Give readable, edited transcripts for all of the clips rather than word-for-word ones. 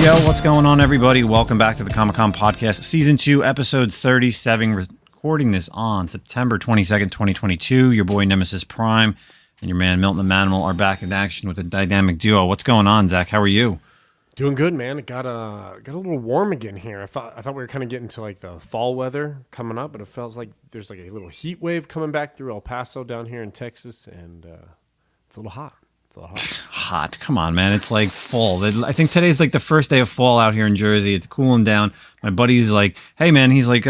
Yo, what's going on, everybody? Welcome back to the Comic-Con Podcast, Season 2, Episode 37. Recording this on September 22nd, 2022. Your boy Nemesis Prime and your man Milton the Manimal are back in action with a dynamic duo. What's going on, Zach? How are you? Doing good, man. It got a little warm again here. I thought we were kind of getting to like the fall weather coming up, but it feels like there's like a little heat wave coming back through El Paso down here in Texas, and it's a little hot. Hot. Come on, man. It's like fall. I think today's like the first day of fall out here in Jersey. It's cooling down. My buddy's like, hey, man, he's like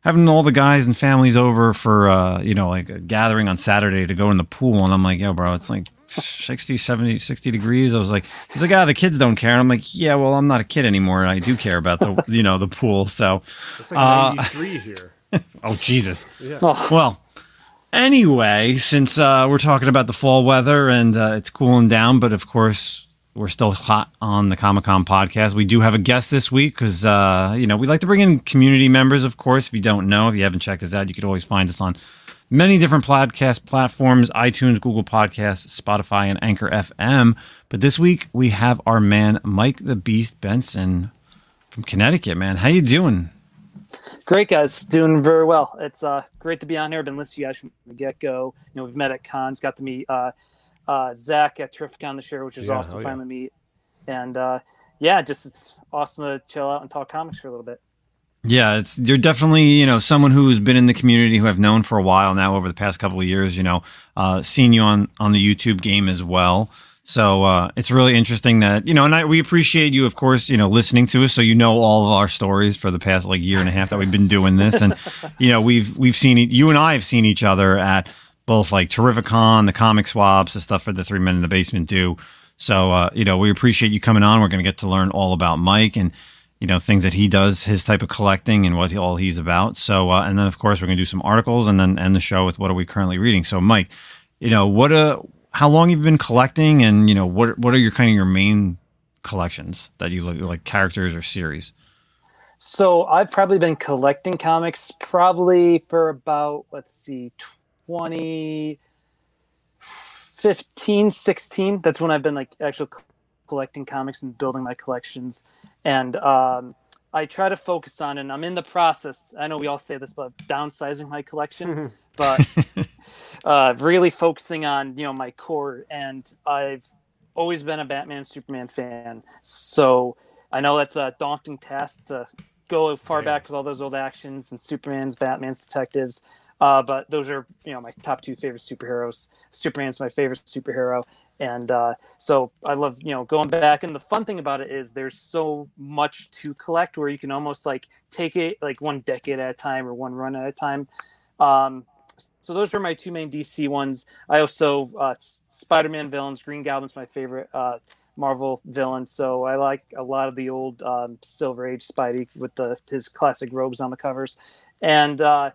having all the guys and families over for, like a gathering on Saturday to go in the pool. And I'm like, yo, bro, it's like 60, 70, 60 degrees. I was like, he's like, the kids don't care. And I'm like, yeah, well, I'm not a kid anymore. And I do care about the, the pool. So it's like 93 here. Oh, Jesus. Yeah. Oh. Well. Anyway, since we're talking about the fall weather and it's cooling down, but of course we're still hot on the Comic-Con podcast, we do have a guest this week because, we like to bring in community members, of course. If you don't know, if you haven't checked us out, you could always find us on many different podcast platforms, iTunes, Google Podcasts, Spotify, and Anchor FM. But this week we have our man, Mike the Beast Bendtsen from Connecticut, man. How you doing? Great, guys. Doing very well. It's great to be on here. I've been listening to you guys from the get-go. We've met at cons. Got to meet Zach at Terrificon this year, which is awesome. Finally meet. And, it's awesome to chill out and talk comics for a little bit. Yeah, you're definitely, someone who's been in the community, who I've known for a while now over the past couple of years, seen you on the YouTube game as well. So it's really interesting that, and we appreciate you, of course, listening to us. So, all of our stories for the past year and a half that we've been doing this. And, we've seen, you and I have seen each other at both Terrificon, the comic swaps, the stuff for the Three Men in the Basement do. So, we appreciate you coming on. We're going to get to learn all about Mike and, things that he does, his type of collecting and what all he's about. So, and then, of course, we're going to do some articles and then end the show with what are we currently reading. So, Mike, how long you've been collecting, and what are your main collections that you like, characters or series? So I've probably been collecting comics probably for about 2015, 16. That's when I've been actually collecting comics and building my collections. And I try to focus on, and I'm in the process, I know we all say this, but downsizing my collection, but really focusing on, my core. And I've always been a Batman, Superman fan. So I know that's a daunting task to go far back with all those old actions and Superman's, Batman's, detectives. But those are, my top two favorite superheroes. Superman's my favorite superhero. And so I love, going back. And the fun thing about it is there's so much to collect where you can almost take it one decade at a time or one run at a time. So those are my two main DC ones. I also, Spider-Man villains, Green Goblin's my favorite Marvel villain. So I like a lot of the old Silver Age Spidey with his classic robes on the covers. And the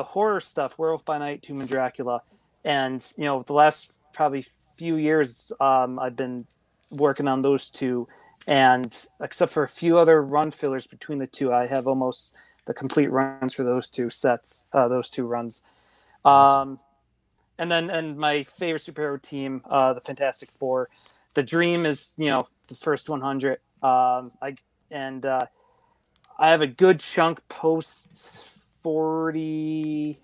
horror stuff, Werewolf by Night, Tomb and Dracula. And, the last probably few years, I've been working on those two. And except for a few other run fillers between the two, I have almost the complete runs for those two sets, those two runs. Awesome. And my favorite superhero team, the Fantastic Four. The Dream is, the first 100. I have a good chunk post 40,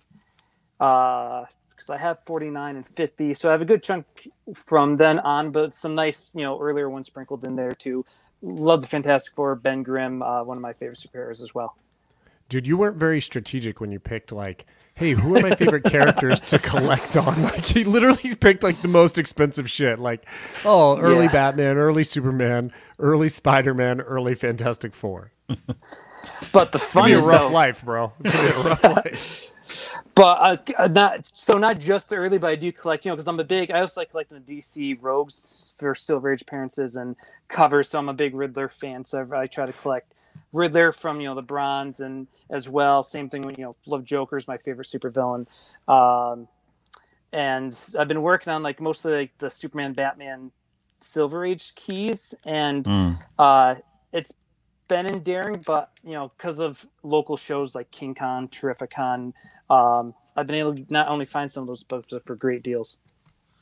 because I have 49 and 50, so I have a good chunk from then on, but some nice, earlier ones sprinkled in there too. Love the Fantastic Four, Ben Grimm, one of my favorite superheroes as well. Dude, you weren't very strategic when you picked hey, who are my favorite characters to collect on? He literally picked the most expensive shit. Early Batman, early Superman, early Spider-Man, early Fantastic Four. But the fun is a rough life, bro. It's gonna be a rough life. But not just the early, but I do collect, because I also like collecting the DC rogues for Silver Age appearances and covers. So I'm a big Riddler fan. So I try to collect Riddler from, the bronze and as well. Same thing when, love Joker's my favorite supervillain. And I've been working on most of the Superman, Batman, Silver Age keys. And it's been endearing, but because of local shows like King Con, Terrificon, I've been able to not only find some of those books, but for great deals.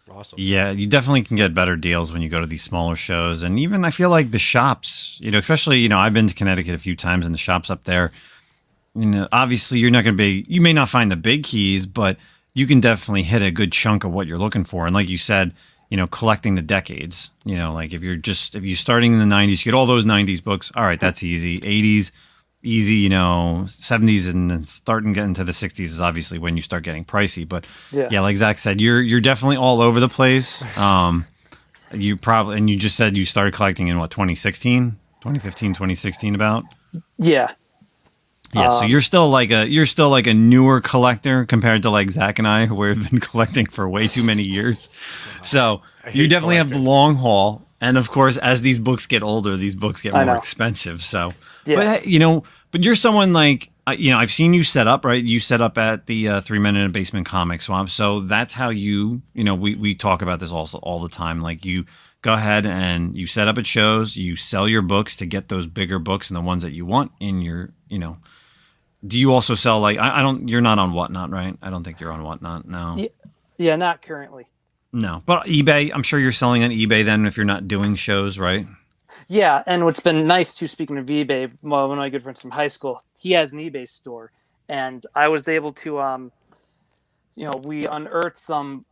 Awesome. Yeah, you definitely can get better deals when you go to these smaller shows. And even I feel like the shops, especially, I've been to Connecticut a few times, and the shops up there, obviously you're not going to you may not find the big keys, but you can definitely hit a good chunk of what you're looking for. And like you said, collecting the decades, like if you're starting in the 90s, you get all those 90s books. All right, that's easy. 80s, easy, 70s, and then starting getting to the 60s is obviously when you start getting pricey. But yeah, like Zach said, you're definitely all over the place. You just said you started collecting in what, 2016, 2015, 2016 about? Yeah. Yeah, so you're still like a newer collector compared to like Zach and I, who have been collecting for way too many years. So you definitely have the long haul, and of course, as these books get older, these books get more expensive. So, but but you're someone like I've seen you set up, right? You set up at the 3 Men in a Basement comic swap, so that's how we talk about this also all the time. Like you go ahead and you set up at shows, you sell your books to get those bigger books and the ones that you want in your Do you also sell like you're not on Whatnot, right? I don't think you're on Whatnot now. Yeah, not currently. No, but eBay, I'm sure you're selling on eBay then if you're not doing shows, right? Yeah, and what's been nice too, speaking of eBay, one of my good friends from high school, he has an eBay store, and I was able to, we unearthed some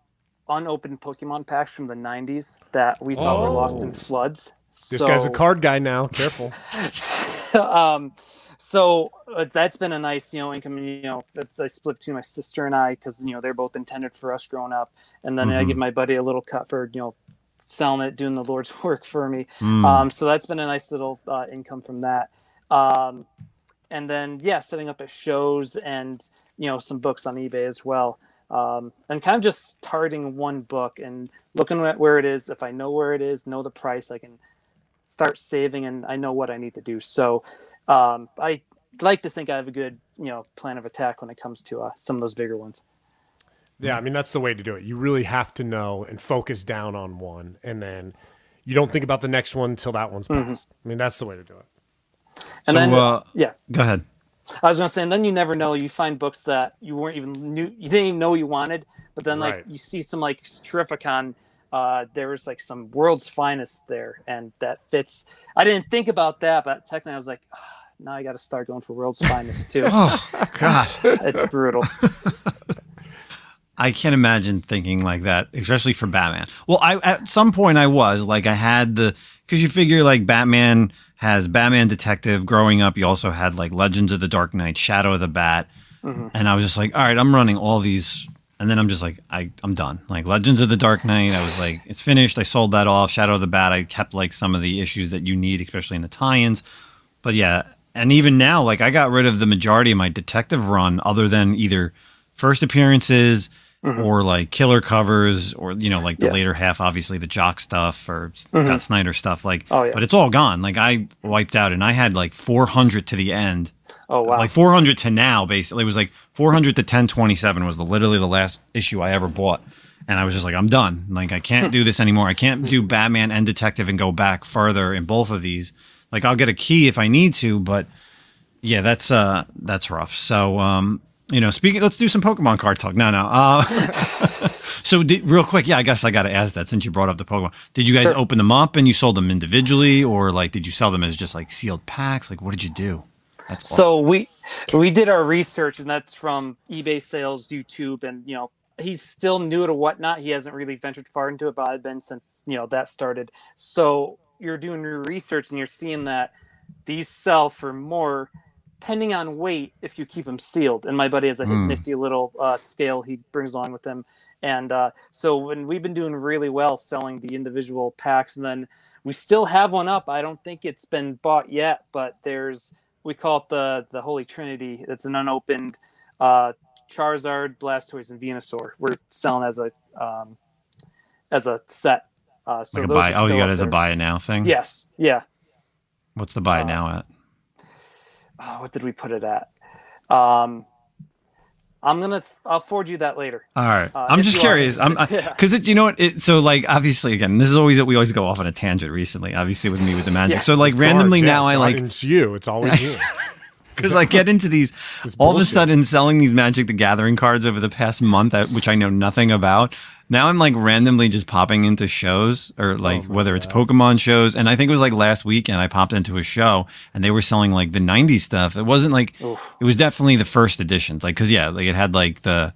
unopened Pokemon packs from the 90s that we thought were lost in floods. This guy's a card guy now. Careful. So that's been a nice, income. I split between my sister and I because they're both intended for us growing up, and then I give my buddy a little cut for selling it, doing the Lord's work for me. So that's been a nice little income from that. And then setting up at shows and some books on eBay as well. And kind of just targeting one book and looking at where it is. If I know where it is, know the price, I can start saving, and I know what I need to do. So. I like to think I have a good, plan of attack when it comes to some of those bigger ones. Yeah, I mean, that's the way to do it. You really have to know and focus down on one, and then you don't think about the next one until that one's passed. I mean, that's the way to do it. And then, go ahead. I was going to say, and then you never know. You find books that you didn't even know you wanted, but then you see some like Terrificon. There was like some World's Finest there, and that fits. I didn't think about that, but technically I was like, now I got to start going for World's Finest too. Oh God, it's brutal. I can't imagine thinking like that, especially for Batman. Well, at some point I had because you figure like Batman has Batman Detective growing up. You also had like Legends of the Dark Knight, Shadow of the Bat, and I was just like, all right, I'm running all these. And then I'm just like, I'm done. Like Legends of the Dark Knight, I was like, it's finished. I sold that off. Shadow of the Bat, I kept like some of the issues that you need, especially in the tie-ins. But yeah, and even now, like I got rid of the majority of my detective run other than either first appearances or like killer covers or, like the later half, obviously the Jock stuff or Scott Snyder stuff. Like, but it's all gone. Like I wiped out and I had like 400 to the end. Oh, wow. Like 400 to now, basically. It was like 400 to 1027 was literally the last issue I ever bought. And I was just like, I'm done. Like, I can't do this anymore. I can't do Batman and Detective and go back further in both of these. Like, I'll get a key if I need to, but yeah, that's rough. So, let's do some Pokemon card talk. No. So real quick, I guess I got to ask that since you brought up the Pokemon. Did you guys open them up and you sold them individually, or like, did you sell them as just like sealed packs? Like, what did you do? So we did our research, and that's from eBay sales, YouTube, and he's still new to Whatnot. He hasn't really ventured far into it, but I've been since that started. So you're doing your research, and you're seeing that these sell for more, depending on weight, if you keep them sealed. And my buddy has a nifty little scale he brings along with him, and so when we've been doing really well selling the individual packs, and then we still have one up. I don't think it's been bought yet, but we call it the Holy Trinity. It's an unopened Charizard, Blastoise, and Venusaur. We're selling as a set. So like a buy. You got it as a buy it now thing? Yes. Yeah. What's the buy it now at? What did we put it at? I'll forward you that later. All right. I'm just curious. Because so like obviously again, this is always we always go off on a tangent recently. Obviously with me with the Magic. So like randomly now I like it's you. It's always you. Because I get into these, all of a sudden selling these Magic the Gathering cards over the past month, which I know nothing about. Now I'm like randomly just popping into shows, or like whether it's Pokemon shows. And I think it was like last weekend I popped into a show and they were selling like the 90s stuff. It wasn't like, it was definitely the first editions. Like, cause yeah, like it had like the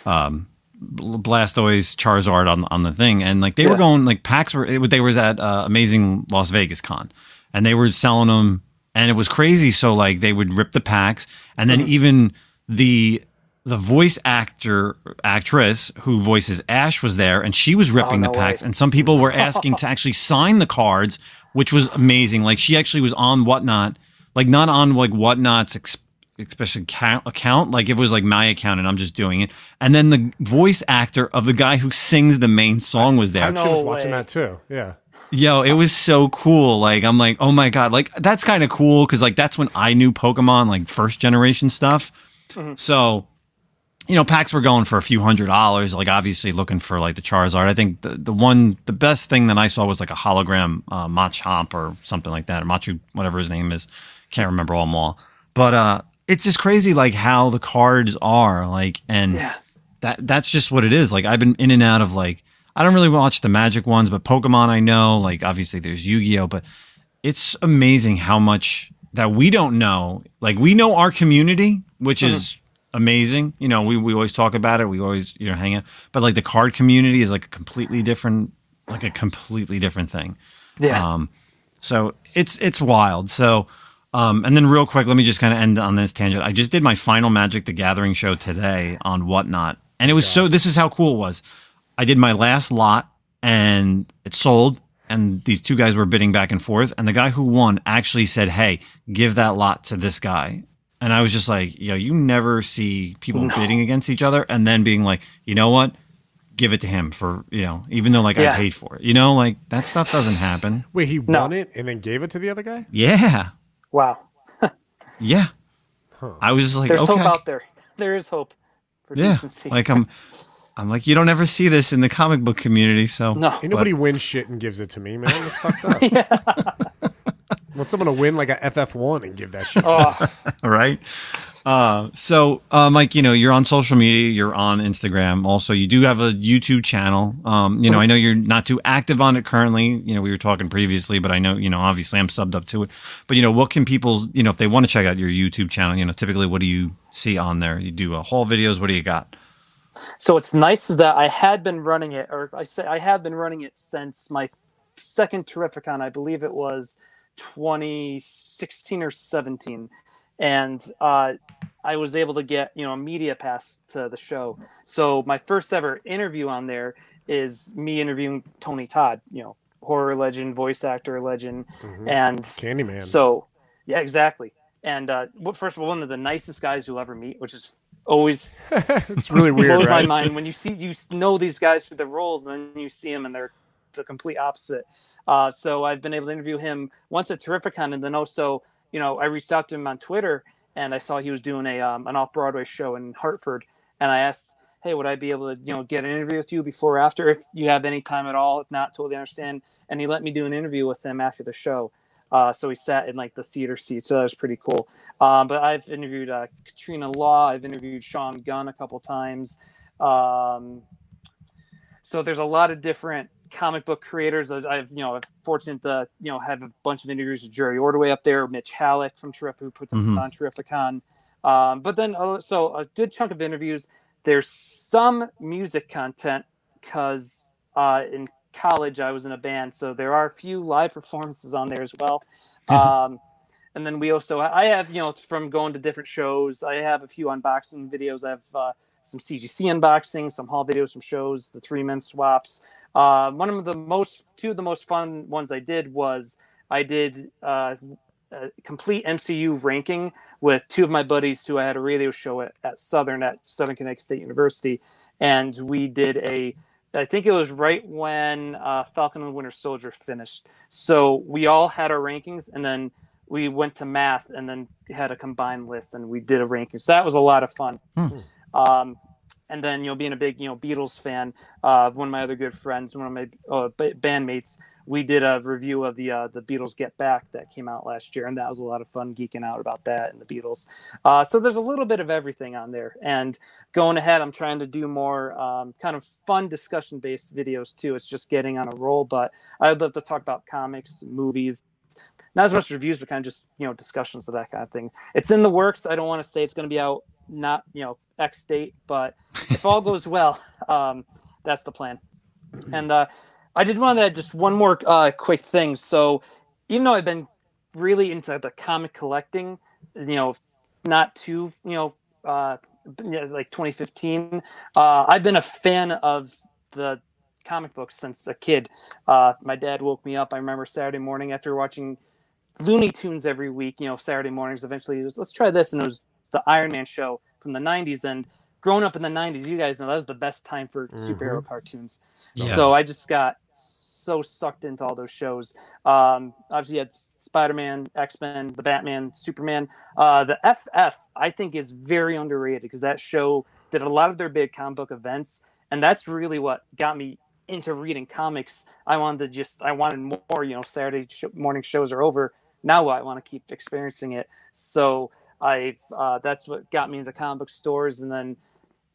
Blastoise Charizard on the thing. And like they were going, like packs they was at Amazing Las Vegas Con and they were selling them. And it was crazy. So like they would rip the packs, and then even the voice actress who voices Ash was there, and she was ripping the packs. And some people were asking to actually sign the cards, which was amazing. Like she actually was on Whatnot, like not on like Whatnot's especially account, like it was like my account, and I'm just doing it. And then the voice actor of the guy who sings the main song was there. I was watching that too. Yeah. Yo, it was so cool. Like, I'm like, oh my God, like that's kind of cool. Cause like, that's when I knew Pokemon, like first generation stuff. So, you know, packs were going for a few $100s, like obviously looking for like the Charizard. I think the best thing that I saw was like a hologram Machamp or something like that, or Machu, whatever his name is. Can't remember them all. But it's just crazy like how the cards are like, and that's just what it is. Like I've been in and out of like, I don't really watch the Magic ones, but Pokemon I know, like obviously there's Yu-Gi-Oh, but it's amazing how much that we don't know. Like we know our community, which is amazing. You know, we always talk about it. We always, you know, hang out, but like the card community is like a completely different thing. Yeah. So it's wild. So, and then real quick, let me just kind of end on this tangent. I just did my final Magic the Gathering show today on Whatnot. And it was this is how cool it was. I did my last lot and it sold, and these two guys were bidding back and forth, and the guy who won actually said, hey, give that lot to this guy. And I was just like, yo, you never see people bidding against each other and then being like, you know what, give it to him for, you know, even though like I paid for it, you know, like that stuff doesn't happen. Wait, he won it and then gave it to the other guy? Yeah. Wow. Yeah. I was just like, there's okay. hope out there. There is hope for decency. Like I'm like, you don't ever see this in the comic book community, so ain't nobody wins shit and gives it to me, man. That's fucked up. Want someone to win like a FF1 and give that shit to me. Right? So Mike, you know, you're on social media, you're on Instagram. Also, you do have a YouTube channel. You know, I know you're not too active on it currently. You know, we were talking previously, but I know, you know, obviously I'm subbed up to it. But, you know, what can people, you know, if they want to check out your YouTube channel, you know, typically what do you see on there? You do haul videos. What do you got? So what's nice is that I had been running it, or I have been running it since my second Terrificon. I believe it was 2016 or 17. And I was able to get, you know, a media pass to the show. So my first ever interview on there is me interviewing Tony Todd, you know, horror legend, voice actor legend, and Candyman. So yeah, exactly. And first of all, one of the nicest guys you'll ever meet, which is always it's really weird, blows right? my mind when you know these guys for the roles, and then you see them and they're the complete opposite. So I've been able to interview him once at Terrificon, and then also, you know, I reached out to him on Twitter and I saw he was doing an off-Broadway show in Hartford, and I asked, hey, would I be able to, you know, get an interview with you before or after, if you have any time at all? If not, totally understand. And he let me do an interview with him after the show. So he sat in like the theater seat, so that was pretty cool. But I've interviewed Katrina Law, I've interviewed Sean Gunn a couple times. So there's a lot of different comic book creators. I'm fortunate to, you know, have a bunch of interviews with Jerry Ordway up there, Mitch Halleck from Terrific, who puts on Terrificon. But then so a good chunk of interviews. There's some music content because in college I was in a band, so there are a few live performances on there as well. And then I have, you know, from going to different shows, I have a few unboxing videos. I have some CGC unboxing, some haul videos from shows, the 3-man swaps. Two of the most fun ones I did was I did a complete MCU ranking with two of my buddies who I had a radio show at Southern Connecticut State University, and we did I think it was right when Falcon and the Winter Soldier finished. So we all had our rankings, and then we went to math and then had a combined list, and we did a ranking. So that was a lot of fun. And And then, being a big, Beatles fan, one of my other good friends, one of my bandmates, we did a review of the Beatles Get Back that came out last year, and that was a lot of fun geeking out about that and the Beatles. So there's a little bit of everything on there. And going ahead, I'm trying to do more kind of fun discussion-based videos too. It's just getting on a roll, but I'd love to talk about comics, movies, not as much reviews, but kind of just, discussions of that kind of thing. It's in the works. I don't want to say it's going to be out not, X date, but if all goes well, that's the plan. And I did want to add just one more quick thing. So even though I've been really into the comic collecting, not too, like 2015, I've been a fan of the comic books since a kid. My dad woke me up. I remember Saturday morning after watching Looney Tunes every week, Saturday mornings. Eventually, it was, let's try this. And it was the Iron Man show from the 90s. And growing up in the 90s, you guys know that was the best time for superhero cartoons. Yeah. So I just got so sucked into all those shows. Obviously, you had Spider-Man, X-Men, the Batman, Superman. The FF, I think, is very underrated because that show did a lot of their big comic book events. And that's really what got me into reading comics. I wanted more, Saturday morning shows are over. Now I want to keep experiencing it. So that's what got me into comic book stores. And then,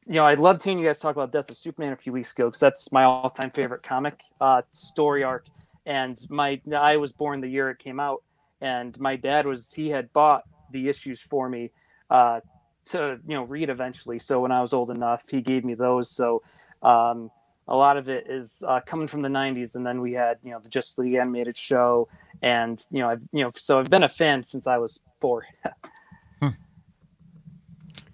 I loved hearing you guys talk about Death of Superman a few weeks ago, because that's my all-time favorite comic story arc. And I was born the year it came out, and my dad he had bought the issues for me to read eventually. So when I was old enough, he gave me those. So a lot of it is coming from the 90s, and then we had the Justice League animated show, and so I've been a fan since I was 4.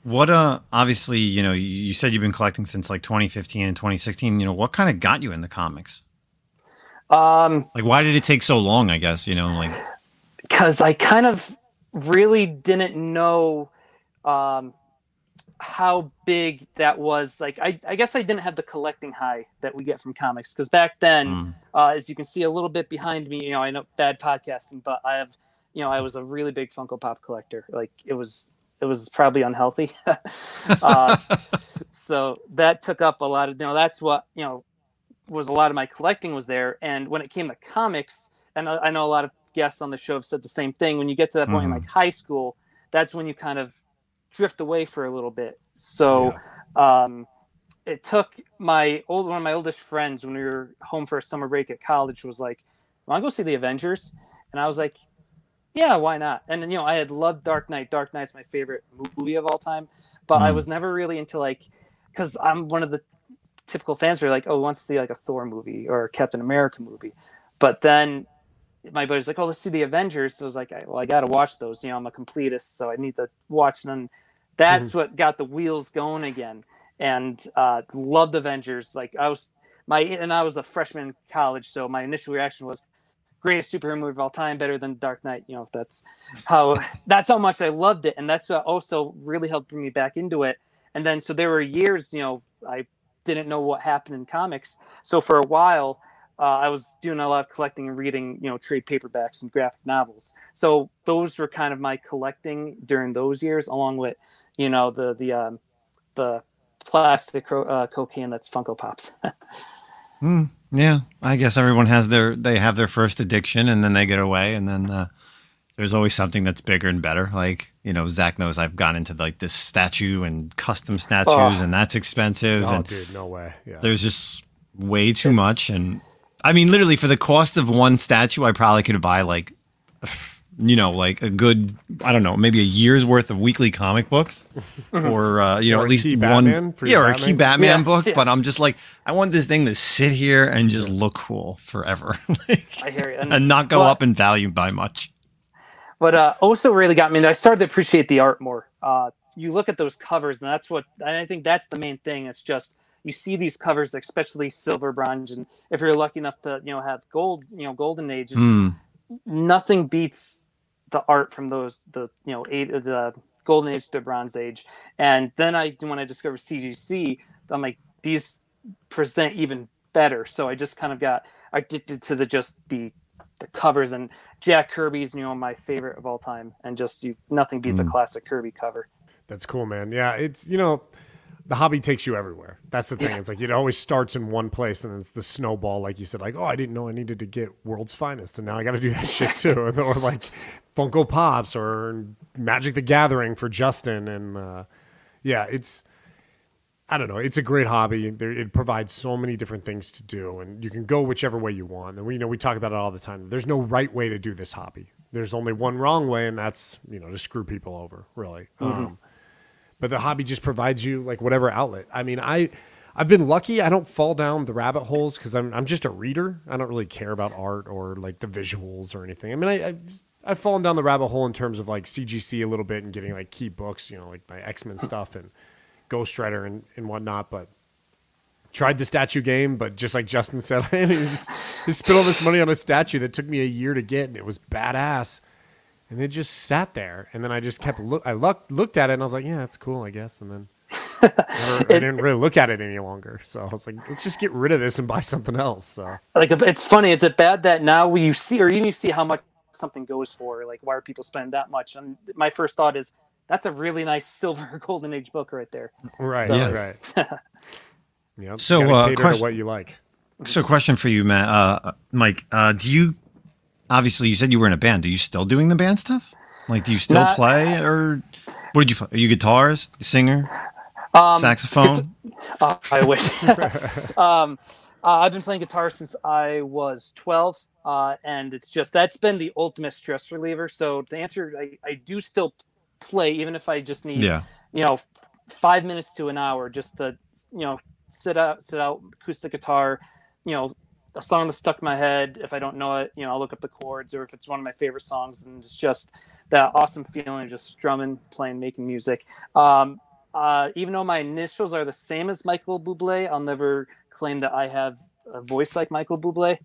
What obviously you said you've been collecting since like 2015 and 2016. What kind of got you into comics? Like, why did it take so long? I guess because I kind of really didn't know how big that was. Like, I guess I didn't have the collecting high that we get from comics, because back then, as you can see a little bit behind me, I know bad podcasting, but I have, I was a really big Funko Pop collector. Like, it was probably unhealthy. So that took up a lot of, that's what, was a lot of my collecting was there. And when it came to comics, and I know a lot of guests on the show have said the same thing, when you get to that point in like high school, that's when you kind of drift away for a little bit. So it took one of my oldest friends, when we were home for a summer break at college, was like, "Want to go see the Avengers?" And I was like, "Yeah, why not?" And then, I had loved Dark Knight. Dark Knight's my favorite movie of all time, but I was never really into because I'm one of the typical fans who are like, "Oh, wants to see like a Thor movie or a Captain America movie." But then my buddy's like, "Oh, let's see the Avengers." So I was like, I got to watch those. I'm a completist, so I need to watch them. That's what got the wheels going again. And loved Avengers. Like, I was a freshman in college, so my initial reaction was, greatest superhero movie of all time, better than Dark Knight. That's how much I loved it. And that's what also really helped bring me back into it. And then, so there were years, I didn't know what happened in comics. So for a while, I was doing a lot of collecting and reading, trade paperbacks and graphic novels. So those were kind of my collecting during those years, along with, the plastic cocaine that's Funko Pops. Yeah, I guess everyone have their first addiction, and then they get away, and then there's always something that's bigger and better. Like, Zach knows I've gone into like this statue and custom statues, and that's expensive. Oh, and dude, no way. Yeah. There's just way too much. And I mean, literally, for the cost of one statue, I probably could buy like like a good, I don't know, maybe a year's worth of weekly comic books, or at least one, or a key Batman book. Yeah. But I'm just like, I want this thing to sit here and just look cool forever. I hear you, and not go up in value by much. But also really got me, I started to appreciate the art more. You look at those covers, and I think that's the main thing. It's just, you see these covers, especially silver, bronze, and if you're lucky enough to have gold, golden ages. Nothing beats the art from the golden age to the bronze age. And then when I discovered CGC, I'm like, these present even better. So I just kind of got addicted to the covers, and Jack Kirby's my favorite of all time, and just nothing beats a classic Kirby cover. That's cool, man. Yeah, it's the hobby takes you everywhere. That's the thing. It's like it always starts in one place, and it's the snowball, like you said. Like, oh, I didn't know I needed to get World's Finest, and now I got to do that shit too. Or like Funko Pops or Magic the Gathering for Justin, and yeah, it's. I don't know. It's a great hobby. It provides so many different things to do, and you can go whichever way you want. And we talk about it all the time. There's no right way to do this hobby. There's only one wrong way, and that's to screw people over, really. But the hobby just provides you like whatever outlet. I mean, I've been lucky. I don't fall down the rabbit holes because I'm just a reader. I don't really care about art or like the visuals or anything. I mean, I've fallen down the rabbit hole in terms of like CGC a little bit and getting like key books, like my X-Men stuff and Ghost Rider and whatnot, but tried the statue game, but just like Justin said, he just spent all this money on a statue that took me a year to get, and it was badass, and it just sat there, and then I just kept looked at it, and I was like, yeah, that's cool, I guess, and then I didn't really look at it any longer, so I was like, let's just get rid of this and buy something else. So like, it's funny, is it bad that now you see, or even you see how much something goes for, like why are people spending that much? And my first thought is, that's a really nice silver golden age book right there. Right. So, yeah. Right. Yeah. So, cater to what you like. So, question for you, Matt, Mike. Do you obviously you said you were in a band? Are you still doing the band stuff? Like, do you still play, or what did you play? Are you guitarist, singer, saxophone? I wish. I've been playing guitar since I was 12, and that's been the ultimate stress reliever. So, to answer, I do still play, even if I just need 5 minutes to an hour just to sit out acoustic guitar, a song that's stuck in my head. If I don't know it, I'll look up the chords, or if it's one of my favorite songs, and it's just that awesome feeling of just strumming, playing, making music. Even though my initials are the same as Michael Bublé, I'll never claim that I have a voice like Michael Bublé.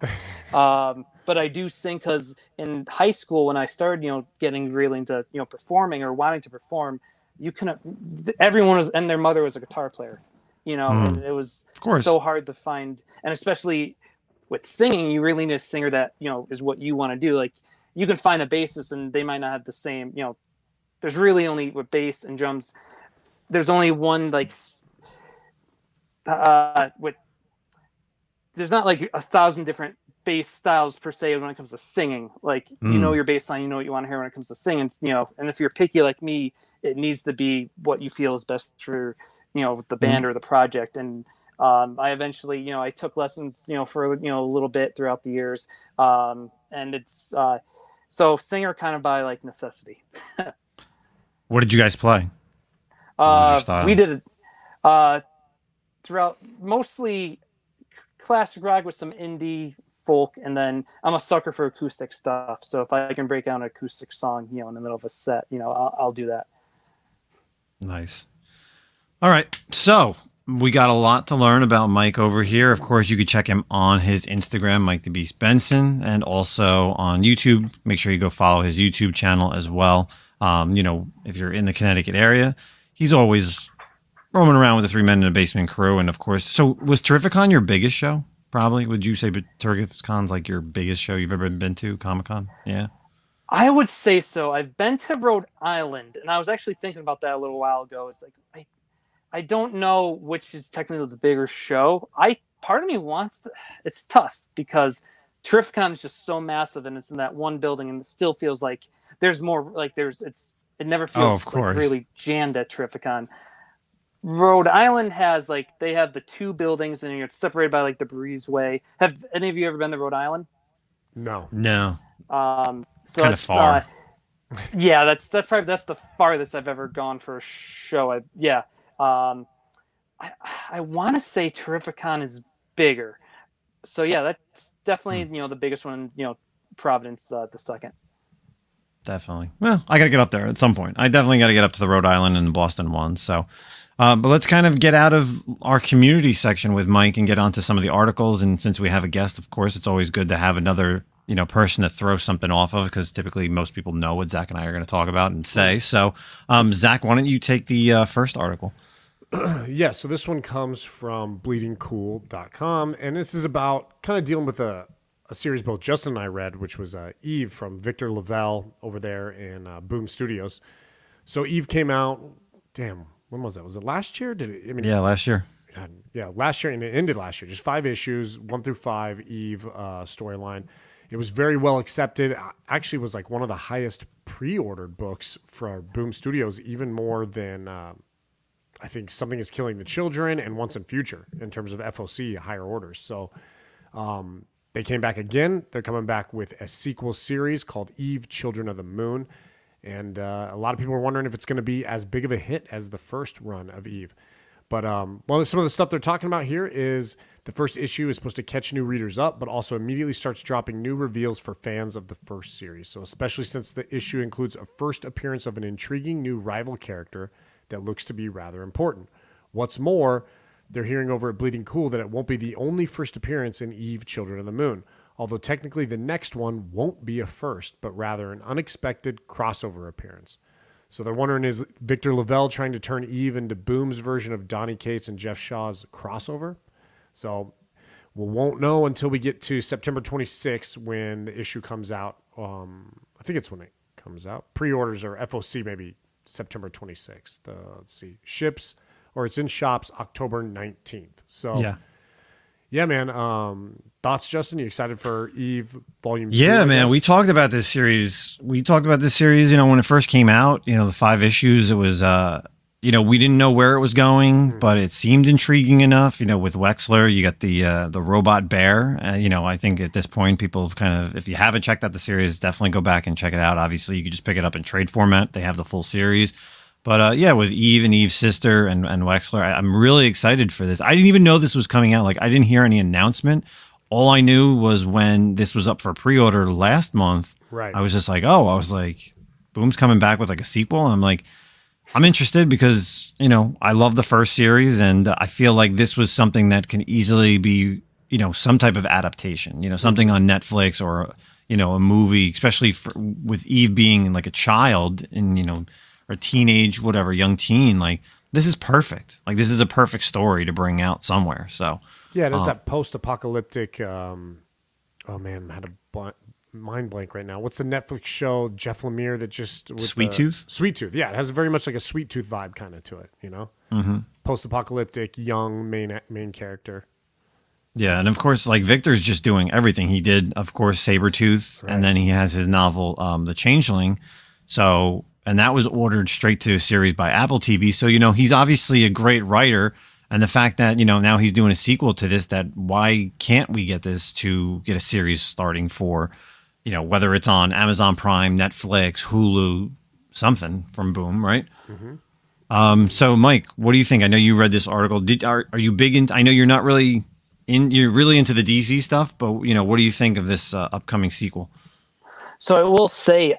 But I do sing, because in high school, when I started, getting really into, performing or wanting to perform, everyone was, and their mother was a guitar player, and it was so hard to find. And especially with singing, you really need a singer that, is what you want to do. Like, you can find a bassist and they might not have the same, there's really only with bass and drums, there's only one, like, there's not like 1,000 different bass styles per se when it comes to singing. Like, your bass line, what you want to hear when it comes to singing, and if you're picky like me, it needs to be what you feel is best for, the band or the project. And I eventually, I took lessons, for, a little bit throughout the years. And it's, so singer kind of by like necessity. What did you guys play? We did, throughout mostly classic rock with some indie folk, and then I'm a sucker for acoustic stuff. So if I can break out an acoustic song, in the middle of a set, I'll do that. Nice. All right. So we got a lot to learn about Mike over here. Of course, you could check him on his Instagram, Mike the Beast Bendtsen, and also on YouTube. Make sure you go follow his YouTube channel as well. If you're in the Connecticut area, he's always roaming around with the Three Men in a Basement crew. And of course, so was Terrificon your biggest show? Probably. Would you say Terrificon's like your biggest show you've ever been to, Comic-Con? Yeah. I would say so. I've been to Rhode Island, and I was actually thinking about that a little while ago. It's like, I don't know which is technically the bigger show. Part of me wants to, it's tough because Terrificon is just so massive, and it's in that one building, and it still feels like there's more, like it never feels like really jammed at Terrificon. Rhode Island has they have the two buildings, and you're separated by like the breezeway. Have any of you ever been to Rhode Island? No. So kind of far. Yeah, that's the farthest I've ever gone for a show. I want to say Terrificon is bigger. So yeah, that's definitely the biggest one. Providence the second. Definitely. Well, I got to get up there at some point. I definitely got to get up to the Rhode Island and the Boston one. So, but let's kind of get out of our community section with Mike and get onto some of the articles. And since we have a guest, of course, it's always good to have another person to throw something off of, because typically most people know what Zach and I are going to talk about and say. So, Zach, why don't you take the first article? Yeah, so this one comes from bleedingcool.com, and this is about kind of dealing with a series both Justin and I read, which was Eve from Victor Lavelle over there in Boom Studios. So Eve came out, when was that? Was it last year? Did it? I mean, Yeah, last year. God, yeah, last year, and it ended last year. Just 5 issues, 1 through 5 Eve storyline. It was very well accepted. Actually, was like one of the highest pre-ordered books for Boom Studios, even more than I think Something is Killing the Children and Once and Future in terms of FOC higher orders. So they came back again. They're coming back with a sequel series called Eve, Children of the Moon. And a lot of people are wondering if it's going to be as big of a hit as the first run of Eve. But some of the stuff they're talking about here is the first issue is supposed to catch new readers up, but also immediately starts dropping new reveals for fans of the first series. So especially since the issue includes a first appearance of an intriguing new rival character that looks to be rather important. What's more, they're hearing over at Bleeding Cool that it won't be the only first appearance in Eve, Children of the Moon. Although technically the next one won't be a first, but rather an unexpected crossover appearance. So they're wondering, is Victor Lavelle trying to turn Eve into Boom's version of Donny Cates and Jeff Shaw's crossover? So we won't know until we get to September 26th when the issue comes out. I think it's when it comes out. Pre-orders or FOC maybe September 26th. Let's see. Ships, or it's in shops October 19th. So yeah, man. Thoughts, Justin? You excited for Eve Volume 2? Yeah, man. We talked about this series. When it first came out, the 5 issues, it was, we didn't know where it was going, but it seemed intriguing enough. With Wexler, you got the robot bear. I think at this point, people have kind of, if you haven't checked out the series, definitely go back and check it out. Obviously, you can just pick it up in trade format. They have the full series. But with Eve and Eve's sister and Wexler, I'm really excited for this. I didn't even know this was coming out. Like, I didn't hear any announcement. All I knew was when this was up for pre-order last month, right, I was just like, Boom's coming back with like a sequel. And I'm like, I'm interested because, I love the first series, and I feel like this was something that can easily be, some type of adaptation, something on Netflix or, a movie, especially with Eve being like a child and, or teenage, whatever, young teen. Like, this is perfect. Like, this is a perfect story to bring out somewhere. So yeah, it is that post-apocalyptic. Oh man, I had a mind blank right now. What's the Netflix show? Jeff Lemire that just Sweet Tooth. Sweet Tooth. Yeah, it has very much like a Sweet Tooth vibe kind of to it. Post-apocalyptic, young main character. Yeah, and of course, like Victor's just doing everything. He did, of course, Sabretooth, right, and then he has his novel, The Changeling. So. And that was ordered straight to a series by Apple TV. So, he's obviously a great writer. And the fact that, now he's doing a sequel to this, that why can't we get this to get a series starting for, whether it's on Amazon Prime, Netflix, Hulu, something from Boom, right? So, Mike, what do you think? I know you read this article. Are you big into, I know you're not really you're really into the DC stuff, but, what do you think of this upcoming sequel? So I will say,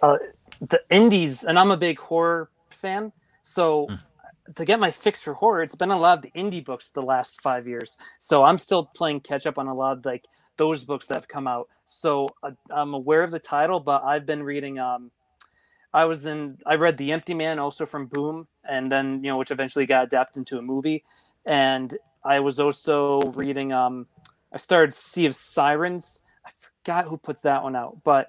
the indies, and I'm a big horror fan, so to get my fix for horror, it's been a lot of the indie books the last 5 years. So I'm still playing catch up on a lot of those books that have come out. So I'm aware of the title, but I've been reading. I read The Empty Man, also from Boom, and then which eventually got adapted into a movie. And I was also reading. I started Sea of Sirens. I forgot who puts that one out, but.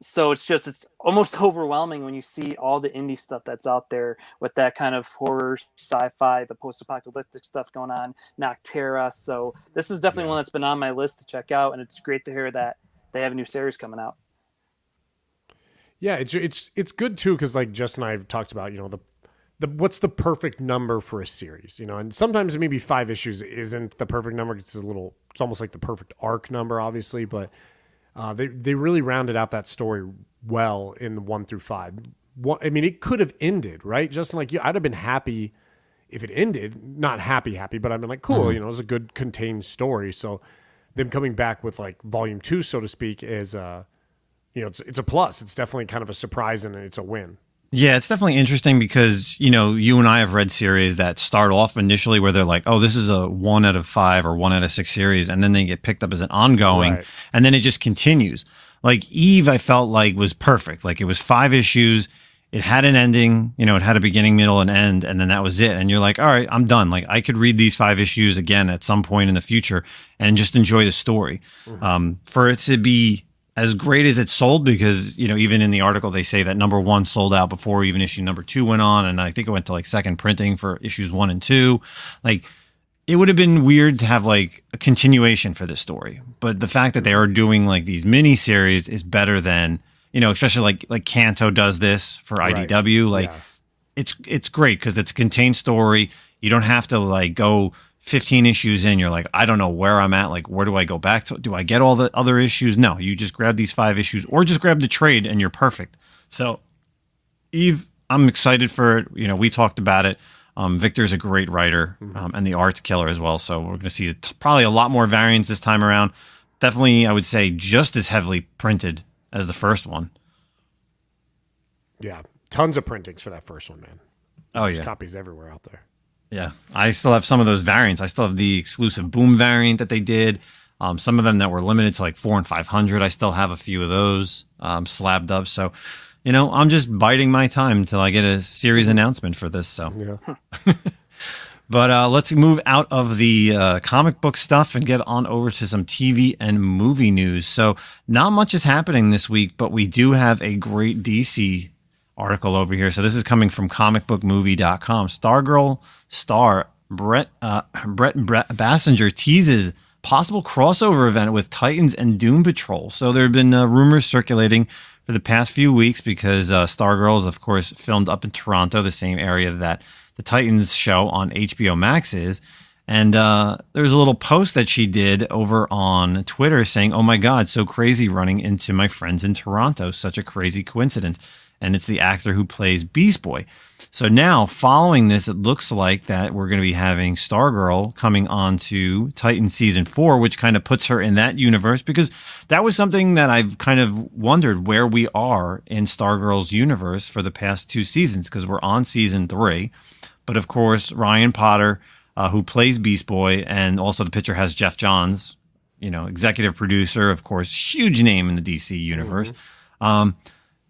So it's almost overwhelming when you see all the indie stuff that's out there with that kind of horror, sci-fi, the post-apocalyptic stuff going on, Noctera. So this is definitely one that's been on my list to check out, and it's great to hear that they have a new series coming out. Yeah, it's good too because like Justin and I have talked about, the what's the perfect number for a series, and sometimes maybe 5 issues isn't the perfect number. It's almost like the perfect arc number, obviously, but. They really rounded out that story well in the 1 through 5. It could have ended, right? Justin, like I'd have been happy if it ended. Not happy, but I've been like, cool, it was a good contained story. So them coming back with like volume 2, so to speak, is it's a plus. It's definitely kind of a surprise and it's a win. Yeah, it's definitely interesting because, you and I have read series that start off initially where they're like, oh, this is a 1 out of 5 or 1 out of 6 series. And then they get picked up as an ongoing, right, and then it just continues. Like Eve, I felt like was perfect. Like it was 5 issues. It had an ending, it had a beginning, middle, and end. And then that was it. And you're like, all right, I'm done. Like I could read these 5 issues again at some point in the future and just enjoy the story. For it to be as great as it sold, because, you know, even in the article they say that number 1 sold out before even issue number 2 went on, and I think it went to like second printing for issues 1 and 2. Like, it would have been weird to have like a continuation for this story, but the fact that they are doing like these mini series is better than, you know, especially like Kanto does this for IDW. Like, it's great because it's a contained story. You don't have to like go 15 issues in. You're like, I don't know where I'm at. Like, where do I go back to? Do I get all the other issues? No, you just grab these 5 issues or just grab the trade and you're perfect. So, Eve, I'm excited for it. You know, we talked about it. Victor's a great writer, and the art's killer as well. So we're going to see probably a lot more variants this time around. Definitely, I would say, just as heavily printed as the first one. Yeah, tons of printings for that first one, man. There's copies everywhere out there. Yeah, I still have some of those variants. I still have the exclusive Boom variant that they did. Some of them that were limited to like 4 and 500. I still have a few of those slabbed up. So, you know, I'm just biding my time until I get a series announcement for this. So, yeah. But let's move out of the comic book stuff and get on over to some TV and movie news. So, not much is happening this week, but we do have a great DC article over here. So, this is coming from comicbookmovie.com. Stargirl star Brett Bassinger teases possible crossover event with Titans and Doom Patrol. So, there have been rumors circulating for the past few weeks because Stargirl is, of course, filmed up in Toronto, the same area that the Titans show on HBO Max is. And there's a little post that she did over on Twitter saying, "Oh my God, so crazy running into my friends in Toronto. Such a crazy coincidence." And it's the actor who plays Beast Boy. So now, following this, it looks like that we're going to be having Stargirl coming on to Titan Season 4, which kind of puts her in that universe, because that was something that I've kind of wondered where we are in Stargirl's universe for the past 2 seasons, because we're on Season 3. But of course, Ryan Potter, who plays Beast Boy, and also the picture has Jeff Johns, you know, executive producer, of course, huge name in the DC universe. You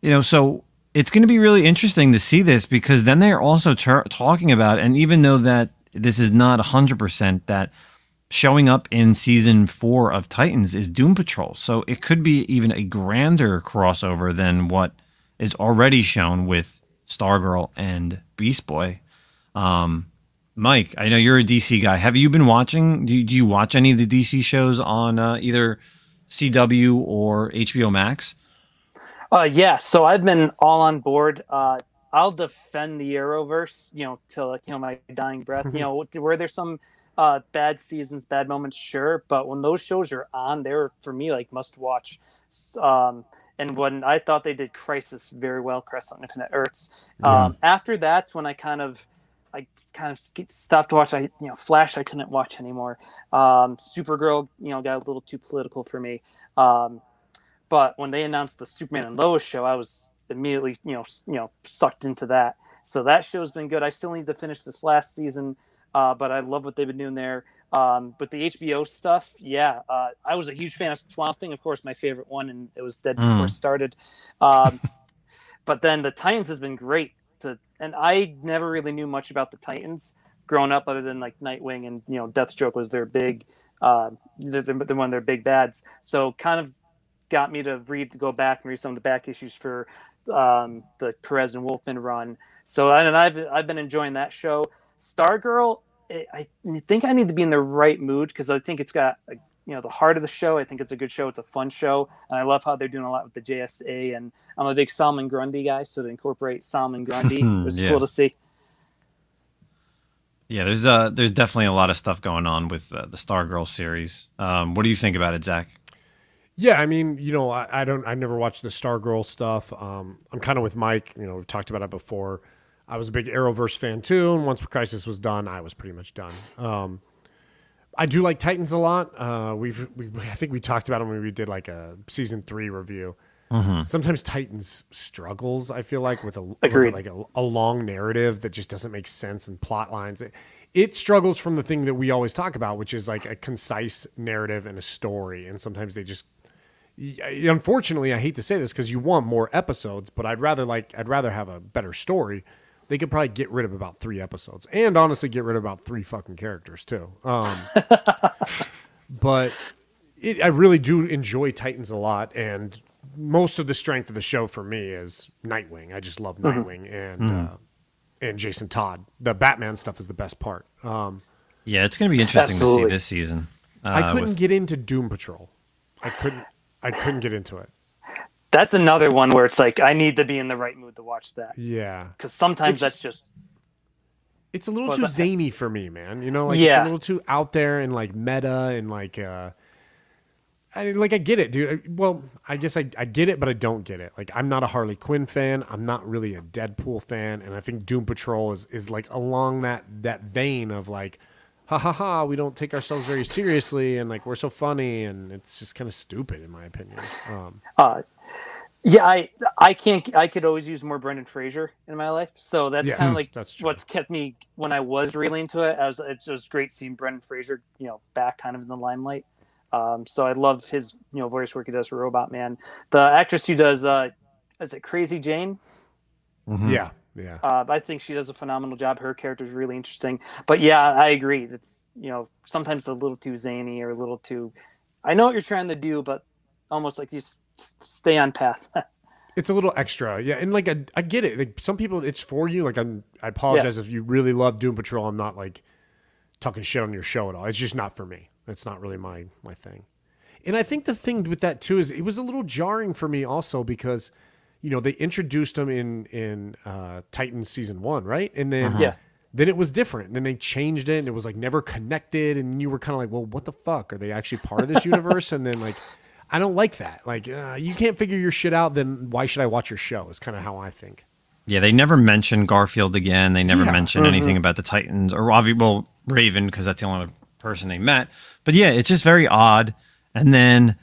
know, so it's going to be really interesting to see this, because then they're also talking about, and even though that this is not 100%, that showing up in Season 4 of Titans is Doom Patrol. So it could be even a grander crossover than what is already shown with Stargirl and Beast Boy. Mike, I know you're a DC guy. Have you been watching? Do you watch any of the DC shows on either CW or HBO Max? Yeah, so I've been all on board. I'll defend the Arrowverse, you know, till, you know, my dying breath. You know, where there's some bad seasons, bad moments, sure, but when those shows are on, they're, for me, like, must watch. And when I thought they did Crisis very well, Crisis on Infinite Earths, after that's when I kind of stopped watching. You know, Flash I couldn't watch anymore. Supergirl, you know, got a little too political for me. But when they announced the Superman and Lois show, I was immediately, you know, sucked into that. So that show's been good. I still need to finish this last season, but I love what they've been doing there. But the HBO stuff, I was a huge fan of Swamp Thing, of course, my favorite one, and it was dead before it started. But then the Titans has been great. And I never really knew much about the Titans growing up, other than like Nightwing and, you know, Deathstroke was their big, they're one of their big bads. So kind of got me to go back and read some of the back issues for the Perez and Wolfman run. So I've been enjoying that show. Stargirl, I think I need to be in the right mood, because I think it's got, you know, the heart of the show. I think it's a good show. It's a fun show, and I love how they're doing a lot with the JSA. And I'm a big Salman Grundy guy, so to incorporate Salman Grundy was cool to see. Yeah, there's definitely a lot of stuff going on with the Stargirl series. What do you think about it, Zach? Yeah, I mean, you know, I never watched the Stargirl stuff. I'm kind of with Mike. You know, we've talked about it before. I was a big Arrowverse fan too, and once Crisis was done, I was pretty much done. I do like Titans a lot. I think we talked about it when we did like a season 3 review. Sometimes Titans struggles, I feel like, with a long narrative that just doesn't make sense, and plot lines. It struggles from the thing that we always talk about, which is like a concise narrative and a story. And sometimes they just, unfortunately, I hate to say this because you want more episodes, but I'd rather have a better story. They could probably get rid of about 3 episodes, and honestly get rid of about 3 fucking characters too. But I really do enjoy Titans a lot, and most of the strength of the show for me is Nightwing. I just love Nightwing and Jason Todd. The Batman stuff is the best part. Yeah, it's going to be interesting to see this season. I couldn't get into Doom Patrol. I couldn't get into it. That's another one where it's like I need to be in the right mood to watch that. Yeah, because sometimes it's a little too zany for me, man. You know, like it's a little too out there and like meta and like I get it, dude. Well, I guess I get it, but I don't get it. Like I'm not a Harley Quinn fan. I'm not really a Deadpool fan, and I think Doom Patrol is like along that vein of like, ha ha ha, we don't take ourselves very seriously, and like we're so funny, and it's just kind of stupid in my opinion. Yeah, I can't. I could always use more Brendan Fraser in my life, so that's kind of like what's kept me when I was really into it. It was great seeing Brendan Fraser, back kind of in the limelight. So I love his, voice work he does for Robot Man. The actress who does, is it Crazy Jane? Mm-hmm. Yeah. I think she does a phenomenal job. Her character is really interesting. But yeah, I agree. It's sometimes a little too zany or a little too. I know what you're trying to do, but almost like you stay on path. It's a little extra, yeah, and like I get it. Like some people, it's for you. Like I apologize if you really love Doom Patrol. I'm not like talking shit on your show at all. It's just not for me. It's not really my thing. And I think the thing with that too is it was a little jarring for me also because, they introduced him in Titans season 1, right? And then then it was different. And then they changed it and it was like never connected. And you were kind of like, well, what the fuck? Are they actually part of this universe? And then like, I don't like that. Like, you can't figure your shit out, then why should I watch your show? Is kind of how I think. Yeah, they never mentioned Garfield again. They never mentioned anything about the Titans or Raven, because that's the only other person they met. But yeah, it's just very odd. And then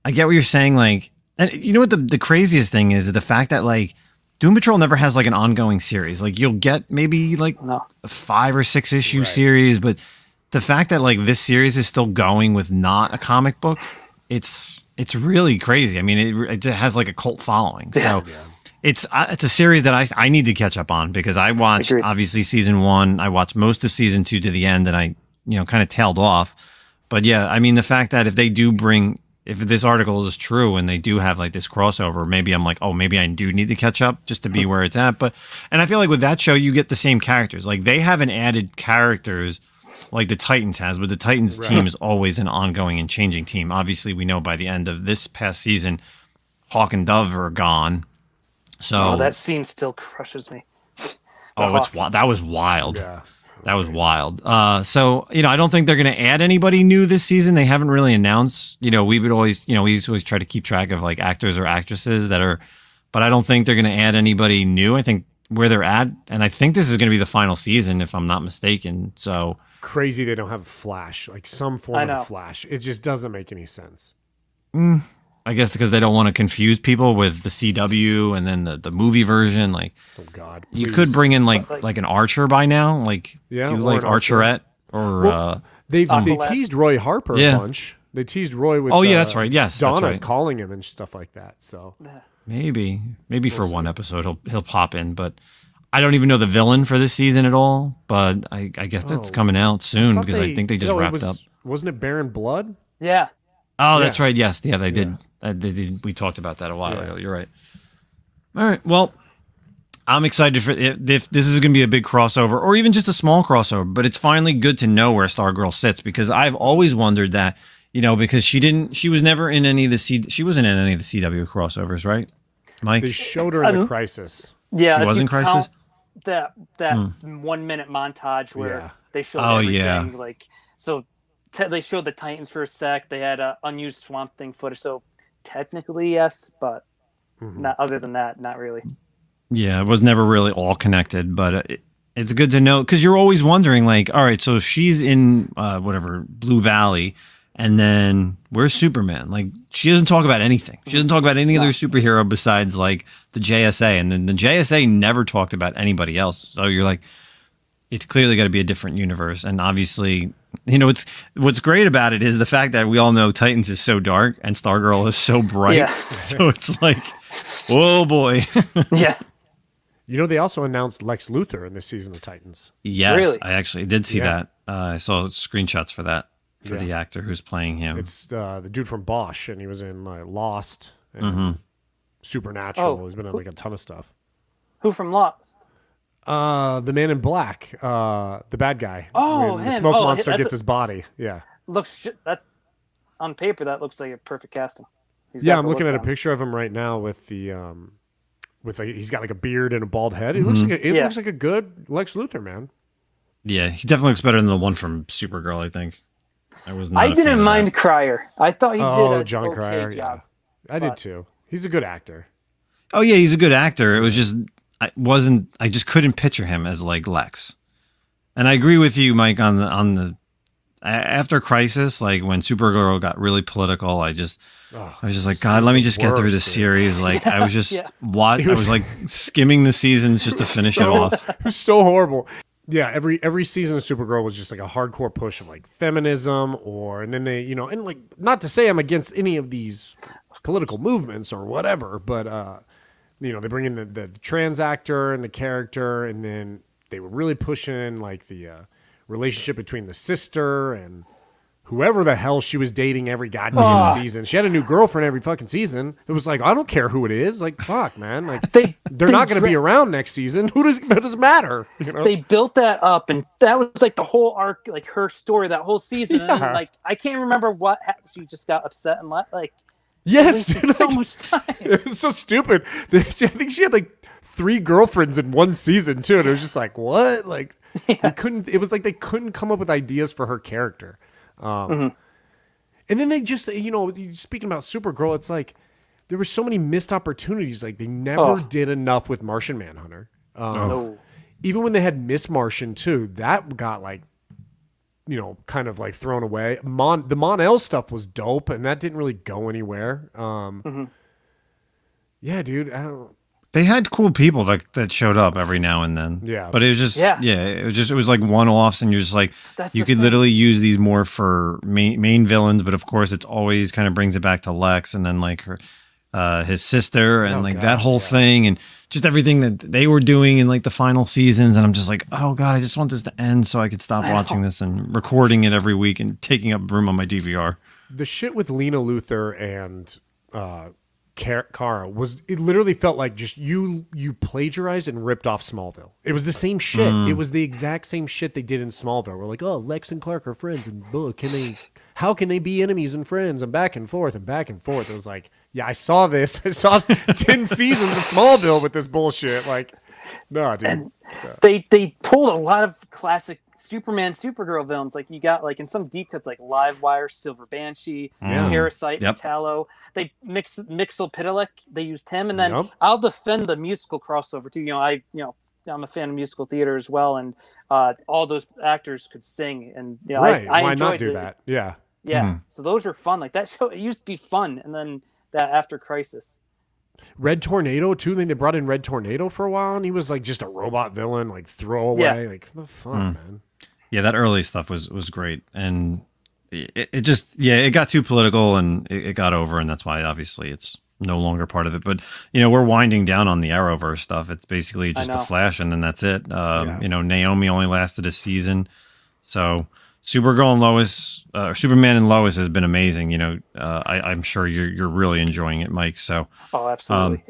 I get what you're saying. Like, and you know what the craziest thing is the fact that like Doom Patrol never has like an ongoing series. Like you'll get maybe like a 5 or 6 issue series, but the fact that like this series is still going with not a comic book, it's really crazy. I mean, it has like a cult following. So it's a series that I need to catch up on because I watched obviously season 1. I watched most of season 2 to the end, and I kind of tailed off. But yeah, I mean, the fact that if this article is true and they do have like this crossover, maybe I'm like, oh, maybe I do need to catch up just to be where it's at. And I feel like with that show, you get the same characters. Like they haven't added characters like the Titans has, but the Titans team is always an ongoing and changing team. Obviously, we know by the end of this past season, Hawk and Dove are gone. So that scene still crushes me. That was wild. Yeah. That was wild. So, I don't think they're going to add anybody new this season. They haven't really announced, we would always, we used to always try to keep track of like actors or actresses but I don't think they're going to add anybody new. I think where they're at, and I think this is going to be the final season if I'm not mistaken. So crazy they don't have Flash, like some form of Flash. It just doesn't make any sense. I guess because they don't want to confuse people with the CW and then the movie version. Like, oh God, you could bring in like an Archer by now, like do like Archerette or they teased Roy Harper a bunch. They teased Roy with that's right. Yes, Donna that's right. calling him and stuff like that. So maybe for one episode he'll pop in, but I don't even know the villain for this season at all. But I guess that's coming out soon because I think they just wrapped up. Wasn't it Baron Blood? Yeah. Oh, that's right. Yes, yeah, they did. They did. We talked about that a while ago. You're right. All right. Well, I'm excited for if this is going to be a big crossover or even just a small crossover. But it's finally good to know where Stargirl sits because I've always wondered that. Because she was never in any of the she wasn't in any of the CW crossovers, right, Mike? They showed her in the Crisis. Yeah, she was in Crisis. That 1 minute montage where they showed everything. Like so. They showed the Titans for a sec. They had unused Swamp Thing footage, so technically yes, but not. Other than that, not really. Yeah, it was never really all connected, but it's good to know because you're always wondering, like, all right, so she's in Blue Valley, and then where's Superman? Like, she doesn't talk about anything. She doesn't talk about any other superhero besides like the JSA, and then the JSA never talked about anybody else. So you're like, it's clearly got to be a different universe, and obviously. What's great about it is the fact that we all know Titans is so dark and Stargirl is so bright. Yeah. So it's like, whoa, boy. Yeah. They also announced Lex Luthor in this season of Titans. Yes, really? I actually did see that. I saw screenshots for that. for the actor who's playing him. It's the dude from Bosch, and he was in Lost and Supernatural. He's been in like a ton of stuff. Who from Lost? The Man in Black, the bad guy. Oh, when him. the smoke monster gets his body. Yeah. That's on paper. That looks like a perfect casting. I'm looking at a picture of him right now with the he's got like a beard and a bald head. It looks like a good Lex Luthor, man. Yeah, he definitely looks better than the one from Supergirl, I think. I didn't mind Cryer. I thought he did a John Cryer, job. Yeah. I did too. He's a good actor. Oh yeah, he's a good actor. It was just I just couldn't picture him as like Lex. And I agree with you, Mike, on the after Crisis, like when Supergirl got really political, I was just like, God, let me just get through this series. Like I was just I was like skimming the seasons just to finish it off. It was so horrible. Yeah, every season of Supergirl was just like a hardcore push of like feminism, and then they, and like, not to say I'm against any of these political movements or whatever, but they bring in the trans actor and the character, and then they were really pushing like the relationship between the sister and whoever the hell she was dating every goddamn season. She had a new girlfriend every fucking season. It was like, I don't care who it is. Like, fuck, man. Like, they're not going to be around next season. Who does it matter? They built that up, and that was like the whole arc, like her story, that whole season. Yeah. And like, I can't remember what she just got upset and left. Like, yes, dude, so much time. It was so stupid. I think she had like 3 girlfriends in one season too, and it was just like, what? Like, it was like they couldn't come up with ideas for her character. And then they just, speaking about Supergirl, it's like there were so many missed opportunities. Like they never did enough with Martian Manhunter. Even when they had Miss Martian too, that got like, kind of like thrown away. The Mon-El stuff was dope, and that didn't really go anywhere. Yeah, dude, I don't. They had cool people that showed up every now and then. Yeah. But it was just, it was like one-offs, and you're just like, you could literally use these more for main villains, but of course it's always kind of brings it back to Lex and then like his sister and that whole thing and just everything that they were doing in like the final seasons. And I'm just like, oh God, I just want this to end so I could stop watching this and recording it every week and taking up room on my DVR. The shit with Lena Luthor and Kara it literally felt like just you plagiarized and ripped off Smallville. It was the same shit. It was the exact same shit they did in Smallville. We're like, oh, Lex and Clark are friends, and how can they be enemies and friends, and back and forth and back and forth. It was like, yeah, I saw this. I saw 10 seasons of Smallville with this bullshit. Like, no, dude. And they pulled a lot of classic Superman, Supergirl villains. Like you got like in some deep cuts like Livewire, Silver Banshee, Parasite, Metallo. They Mixel-Pitalik. They used him, and then I'll defend the musical crossover too. I'm a fan of musical theater as well, and all those actors could sing, and right. I Why enjoyed not do that? Yeah. So those were fun. Like that show, it used to be fun, and then that after Crisis. Red Tornado too. Then they brought in Red Tornado for a while, and he was like just a robot villain, like throwaway. Like the fun, man. Yeah, that early stuff was great, and it just it got too political, and it got over, and that's why obviously it's no longer part of it. But we're winding down on the Arrowverse stuff. It's basically just a Flash, and then that's it. Naomi only lasted a season, so Supergirl and Lois, Superman and Lois has been amazing. I'm sure you're really enjoying it, Mike. So absolutely.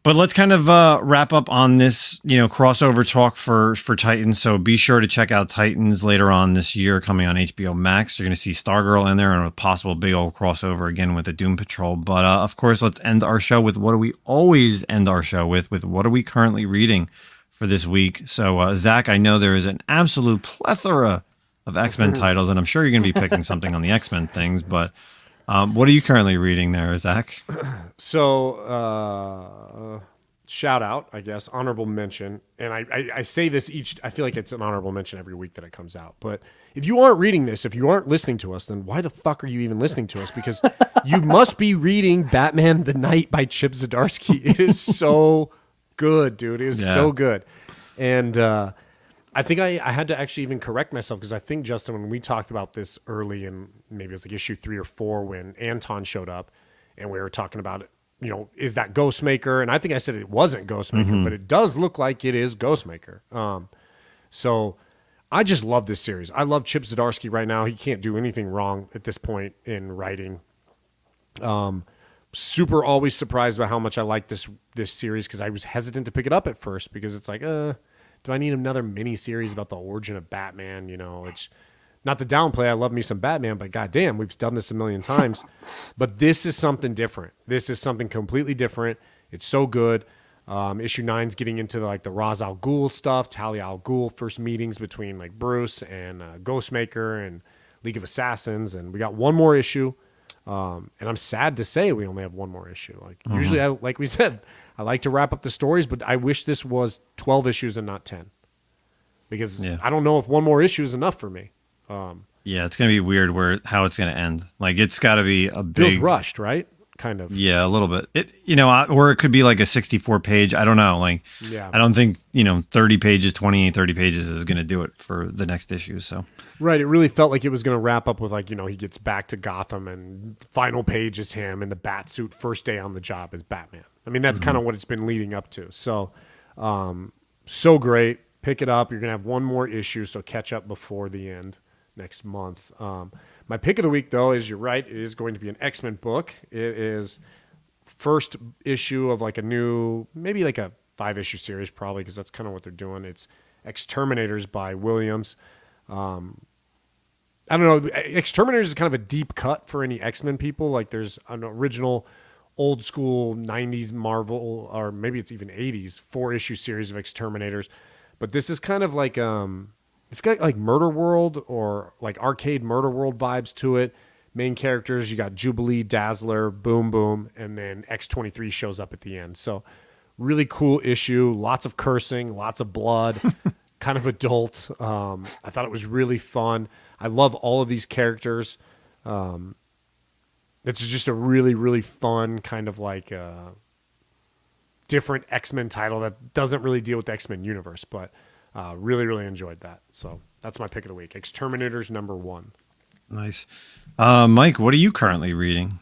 But let's kind of wrap up on this, crossover talk for Titans. So be sure to check out Titans later on this year, coming on HBO Max. You're going to see Stargirl in there and a possible big old crossover again with the Doom Patrol. But of course, let's end our show with what do we always end our show with what are we currently reading for this week? So Zach, I know there is an absolute plethora of X-Men titles, and I'm sure you're going to be picking something on the X-Men things, but what are you currently reading there, Zach? So, shout out, I guess, honorable mention, and I say this I feel like it's an honorable mention every week that it comes out, but if you aren't reading this, if you aren't listening to us, then why the fuck are you even listening to us? Because you must be reading Batman the Knight by Chip Zdarsky. It is so good, dude. It is so good. And I think I had to actually even correct myself because I think, Justin, when we talked about this early in maybe it was like issue 3 or 4 when Anton showed up and we were talking about it, is that Ghostmaker? And I think I said it wasn't Ghostmaker, but it does look like it is Ghostmaker. So I just love this series. I love Chip Zdarsky right now. He can't do anything wrong at this point in writing. Super always surprised by how much I like this series, because I was hesitant to pick it up at first because it's like, do I need another mini series about the origin of Batman? You know, it's not to downplay. I love me some Batman, but goddamn, we've done this a million times. But this is something different. This is something completely different. It's so good. Issue 9's getting into like the Ra's al Ghul stuff, Talia al Ghul, first meetings between like Bruce and Ghostmaker and League of Assassins, and we got one more issue. And I'm sad to say we only have one more issue. Like usually, like we said, I like to wrap up the stories, but I wish this was 12 issues and not 10, because I don't know if one more issue is enough for me. Yeah, it's gonna be weird how it's gonna end. Like it's got to be a big, feels rushed, right? Kind of. Yeah, a little bit. Or it could be like a 64 page. I don't know. Like, I don't think 30 pages, 30 pages is gonna do it for the next issue. So. Right, it really felt like it was going to wrap up with like, he gets back to Gotham and final page is him in the bat suit, first day on the job as Batman. I mean, that's kind of what it's been leading up to. So, so great. Pick it up. You're going to have one more issue, so catch up before the end next month. My pick of the week, though, is, you're right, it is going to be an X-Men book. It is first issue of like a new, maybe like a 5-issue series probably, because that's kind of what they're doing. It's Exterminators by Williams. I don't know. Exterminators is kind of a deep cut for any X-Men people. Like there's an original old school 90s Marvel, or maybe it's even 80s 4-issue series of Exterminators. But this is kind of like, it's got like Murder World or like arcade Murder World vibes to it. Main characters, you got Jubilee, Dazzler, Boom Boom, and then X-23 shows up at the end. So really cool issue. Lots of cursing, lots of blood. Kind of adult. I thought it was really fun. I love all of these characters. It's just a really, really fun kind of like different X-Men title that doesn't really deal with the X-Men universe, but really, really enjoyed that. So that's my pick of the week. Exterminators #1. Nice. Mike, what are you currently reading?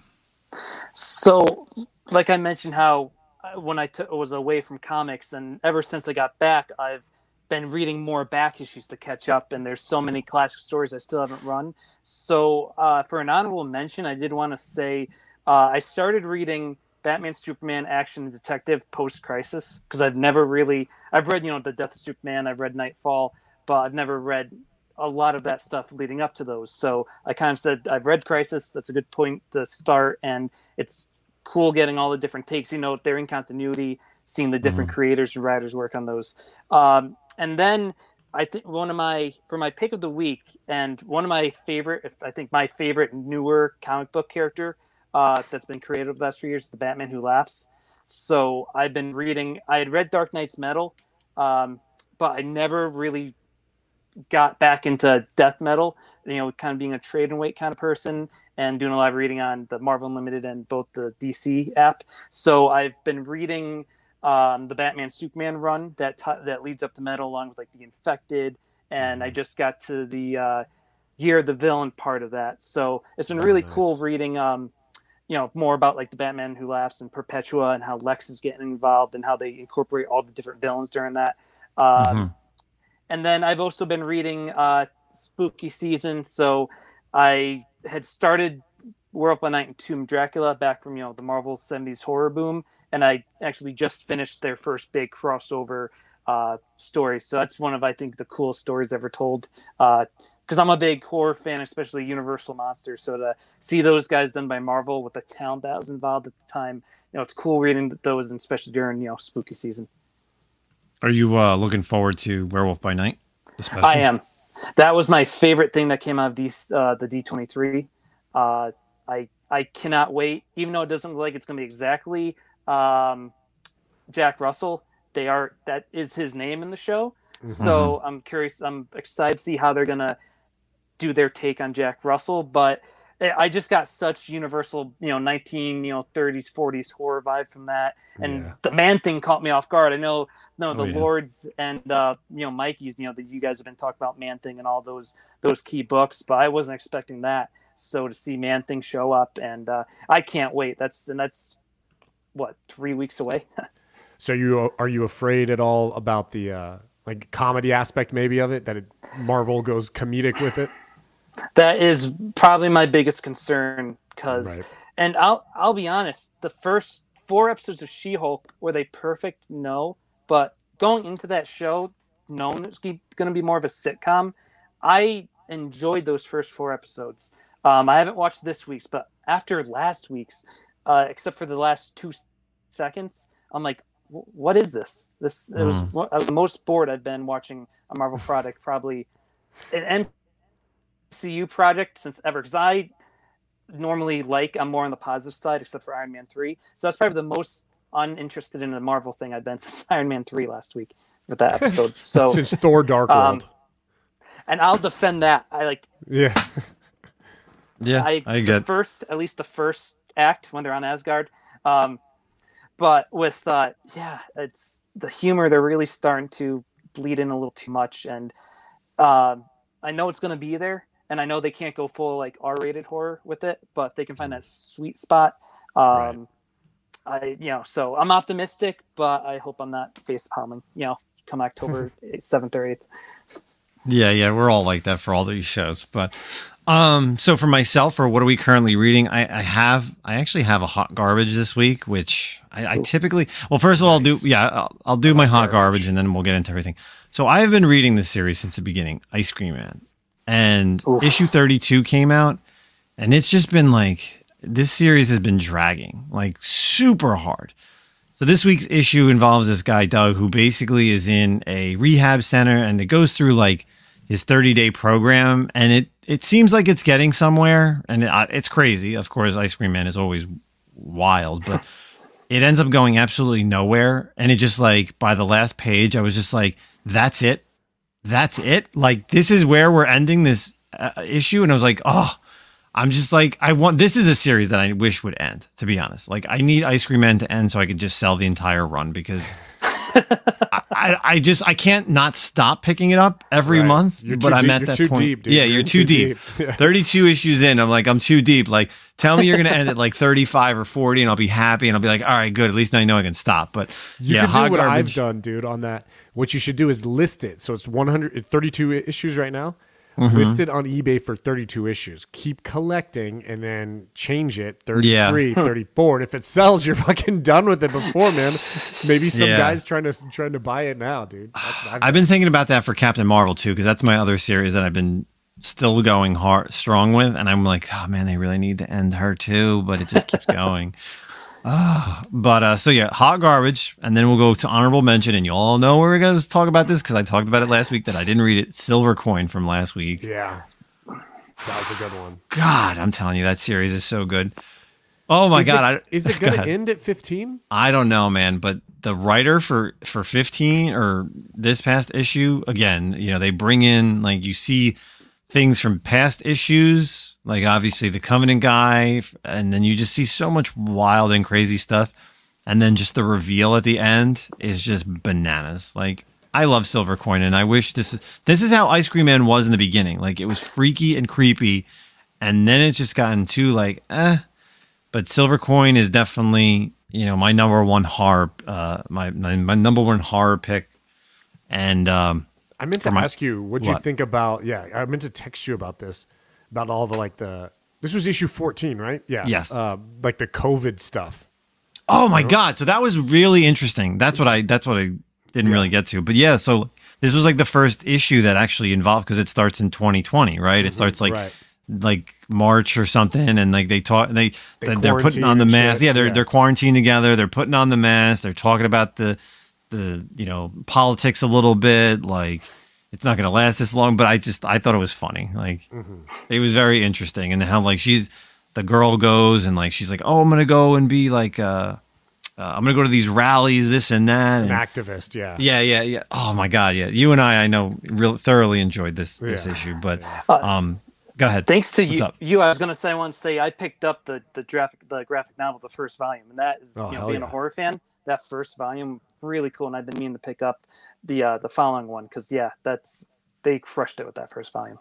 So, like I mentioned, how when I was away from comics, and ever since I got back, I've been reading more back issues to catch up, and there's so many classic stories I still haven't run. So for an honorable mention, I did want to say I started reading Batman, Superman, Action, and Detective post-Crisis, because I've read The Death of Superman, I've read Nightfall, but I've never read a lot of that stuff leading up to those. So I kind of said, I've read Crisis, that's a good point to start, and it's cool getting all the different takes, they're in continuity, seeing the different creators and writers work on those. And then I think for my pick of the week, and one of my favorite, I think my favorite newer comic book character that's been created over the last few years is the Batman Who Laughs. So I've been reading, I had read Dark Knight's Metal, but I never really got back into death metal, kind of being a trade and wait kind of person and doing a lot of reading on the Marvel Unlimited and both the DC app. So I've been reading the Batman Superman run that leads up to Metal, along with like the Infected, and I just got to the Year of the Villain part of that. So it's been really cool reading more about like the Batman Who Laughs and Perpetua, and how Lex is getting involved and how they incorporate all the different villains during that. And then I've also been reading Spooky Season. So I had started Werewolf by Night and Tomb Dracula back from the Marvel 70s horror boom, and I actually just finished their first big crossover story. So that's one of, I think, the coolest stories ever told, because I'm a big horror fan, especially Universal Monsters. So to see those guys done by Marvel with the talent that was involved at the time, it's cool reading those, and especially during Spooky Season. Are you looking forward to Werewolf by Night? Especially? I am. That was my favorite thing that came out of the D23. I cannot wait, even though it doesn't look like it's going to be exactly Jack Russell. That is his name in the show. So I'm curious. I'm excited to see how they're going to do their take on Jack Russell. But I just got such universal, 1930s, 40s horror vibe from that. And the Man-Thing caught me off guard. I know Lords and, Mikey's, that you guys have been talking about Man-Thing and all those key books, but I wasn't expecting that. So to see Man-Thing show up, and I can't wait. That's what, 3 weeks away? So are you afraid at all about the like comedy aspect maybe of it, that Marvel goes comedic with it? That is probably my biggest concern, because, Right. and I'll be honest, the first 4 episodes of She-Hulk, were they perfect? No, but going into that show, known it's going to be more of a sitcom, I enjoyed those first 4 episodes. I haven't watched this week's, but after last week's, except for the last 2 seconds, I'm like, what is this? I was the most bored I've been watching a Marvel product, probably an MCU project since ever. Because I normally I'm more on the positive side, except for Iron Man 3. So that's probably the most uninterested in a Marvel thing I've been since Iron Man 3 last week with that episode. So since Thor: Dark World. And I'll defend that. Yeah. Yeah, I get at least the first act when they're on Asgard. But with it's the humor, they're really starting to bleed in a little too much, and I know it's going to be there, and I know they can't go full like R-rated horror with it, but they can find that sweet spot. Right. So I'm optimistic, but I hope I'm not face palming. Come October 7th or 8th. Yeah, we're all like that for all these shows. But so for myself, or what are we currently reading? I actually have a hot garbage this week, which I typically, well, first of all, I'll do my hot garbage, and then we'll get into everything. So I've been reading this series since the beginning, Ice Cream Man, and issue 32 came out, and it's just been like, this series has been dragging like super hard. So this week's issue involves this guy, Doug, who basically is in a rehab center, and it goes through like his 30-day program, and it seems like it's getting somewhere, and it's crazy. Of course, Ice Cream Man is always wild, but it ends up going absolutely nowhere. And it just like, by the last page, I was just like, that's it? That's it? Like, this is where we're ending this issue? And I was like, oh, I'm just like, this is a series that I wish would end, to be honest. Like, I need Ice Cream Man to end so I could just sell the entire run, because I can't not stop picking it up every month. But I'm at that point. Deep, dude. Yeah, you're too deep. Yeah. 32 issues in, I'm too deep. Like, tell me you're going to end at like 35 or 40 and I'll be happy, and I'll be like, all right, good. At least now I know I can stop. But you can do what I've done, dude, on that. What you should do is list it. So it's 132 issues right now. Listed on eBay for 32 issues. Keep collecting and then change it 33, 34. And if it sells, you're fucking done with it before, man. Maybe some guy's trying to buy it now, dude. I've been thinking about that for Captain Marvel too, because that's my other series that I've been still going strong with, and I'm like, oh man, they really need to end her too, but it just keeps going. Hot garbage, and then we'll go to honorable mention, and you all know we're going to talk about this because I talked about it last week that I didn't read it. Silver Coin from last week. Yeah, that was a good one. God, I'm telling you, that series is so good. Oh my God. Is it going to end at 15? I don't know, man, but the writer for 15 or this past issue, again, they bring in, like, you see things from past issues, like obviously the Covenant guy, and then you just see so much wild and crazy stuff, and then just the reveal at the end is just bananas. Like, I love Silver Coin, and I wish this is how Ice Cream Man was in the beginning. Like, it was freaky and creepy, and then it's just gotten too like but Silver Coin is definitely my number one horror my number one horror pick. And I meant to ask you, what'd you think about, I meant to text you about this, about all this was issue 14, right? Yeah. Yes. Like the COVID stuff. Oh my God. So that was really interesting. That's what I didn't really get to, but yeah. So this was like the first issue that actually involved, because it starts in 2020, right? It starts like March or something. And like they're putting on the mask. Yeah. They're quarantined together. They're putting on the mask. They're talking about the politics a little bit, like it's not going to last this long, but I thought it was funny. Like, it was very interesting. And how, like, the girl goes and, like, she's like, oh, I'm going to go and be like, I'm going to go to these rallies, this and that. An activist. Yeah. Yeah. Oh my God. Yeah. You and I know, really thoroughly enjoyed this issue, but, go ahead. Thanks to you. I was going to say, I picked up the graphic novel, the first volume, and that is, being a horror fan, that first volume, really cool, and I've been meaning to pick up the following one, because they crushed it with that first volume.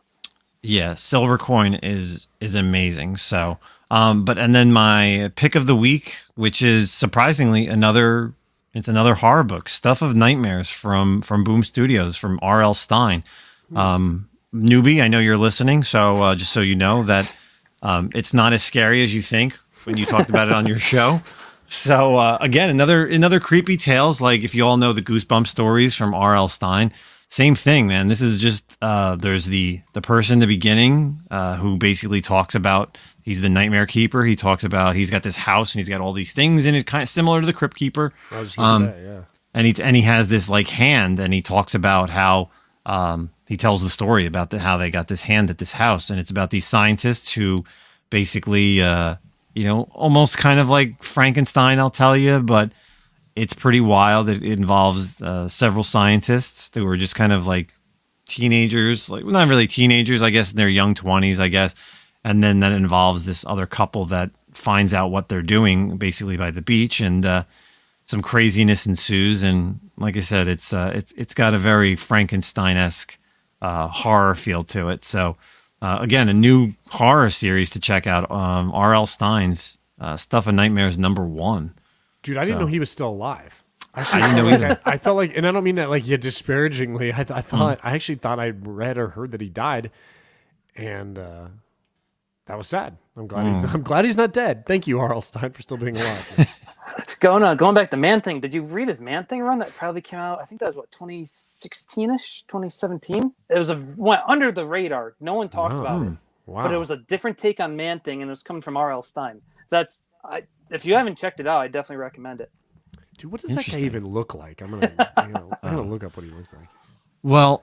Yeah, Silver Coin is amazing. So, and then my pick of the week, which is surprisingly another It's another horror book, Stuff of Nightmares from Boom Studios, from R.L. Stine. Newbie, I know you're listening, so just so you know that it's not as scary as you think when you talked about it on your show. So again, another creepy tales. Like if you all know the Goosebump stories from R.L. Stine, same thing, man. This is just there's the person in the beginning who basically talks about he's the Nightmare Keeper. He talks about he's got this house and he's got all these things in it, kind of similar to the Crypt Keeper. I was just gonna say, yeah. And he has this like hand, and he talks about how he tells the story about how they got this hand at this house, and it's about these scientists who basically almost kind of like Frankenstein, I'll tell you, but it's pretty wild. It involves several scientists who were just kind of like teenagers, like not really teenagers, I guess in their young 20s, I guess. And then that involves this other couple that finds out what they're doing basically by the beach, and some craziness ensues. And like I said, it's got a very Frankenstein-esque horror feel to it. So again, a new horror series to check out. R.L. Stine's Stuff of Nightmares #1. Dude, I didn't know he was still alive. I didn't know either. I felt like, and I don't mean that like disparagingly. I actually thought I read or heard that he died, and that was sad. I'm glad he's not dead. Thank you, R.L. Stine, for still being alive. Going back to Man Thing. Did you read his Man Thing run that probably came out? I think that was 2016ish, 2017. It went under the radar. No one talked about it. Wow. But it was a different take on Man Thing, and it was coming from R.L. Stine. So if you haven't checked it out, I definitely recommend it. Dude, what does that guy even look like? I'm gonna look up what he looks like. Well,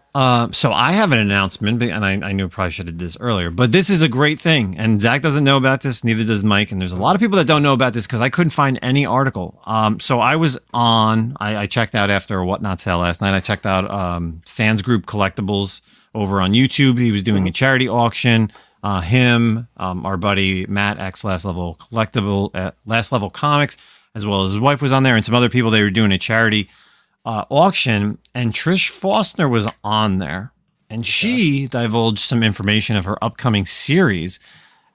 so I have an announcement, and I knew I probably should have did this earlier, but this is a great thing, and Zach doesn't know about this, neither does Mike, and there's a lot of people that don't know about this because I couldn't find any article. So I was I checked out after a Whatnot sale last night. I checked out Sands Group Collectibles over on YouTube. He was doing a charity auction. Our buddy Matt X Last Level Comics, as well as his wife was on there, and some other people. They were doing a charity auction, and Trish Faulkner was on there, and she divulged some information of her upcoming series,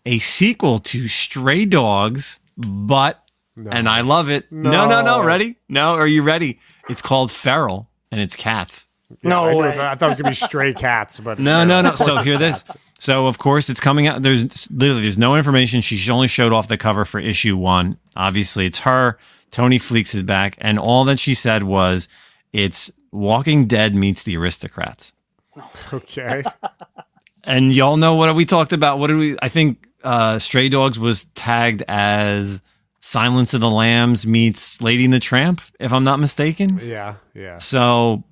a sequel to Stray Dogs, and I love it. No, ready? No, are you ready? It's called Feral, and it's cats. Yeah, no way. I thought it was gonna be Stray Cats, but no. So hear this. So of course it's coming out. There's no information. She only showed off the cover for issue 1. Obviously, it's her. Tony Fleeks is back, and all that she said was, "It's Walking Dead meets the Aristocrats." Okay. And y'all know what we talked about. What did we? I think Stray Dogs was tagged as Silence of the Lambs meets Lady and the Tramp, if I'm not mistaken. Yeah. So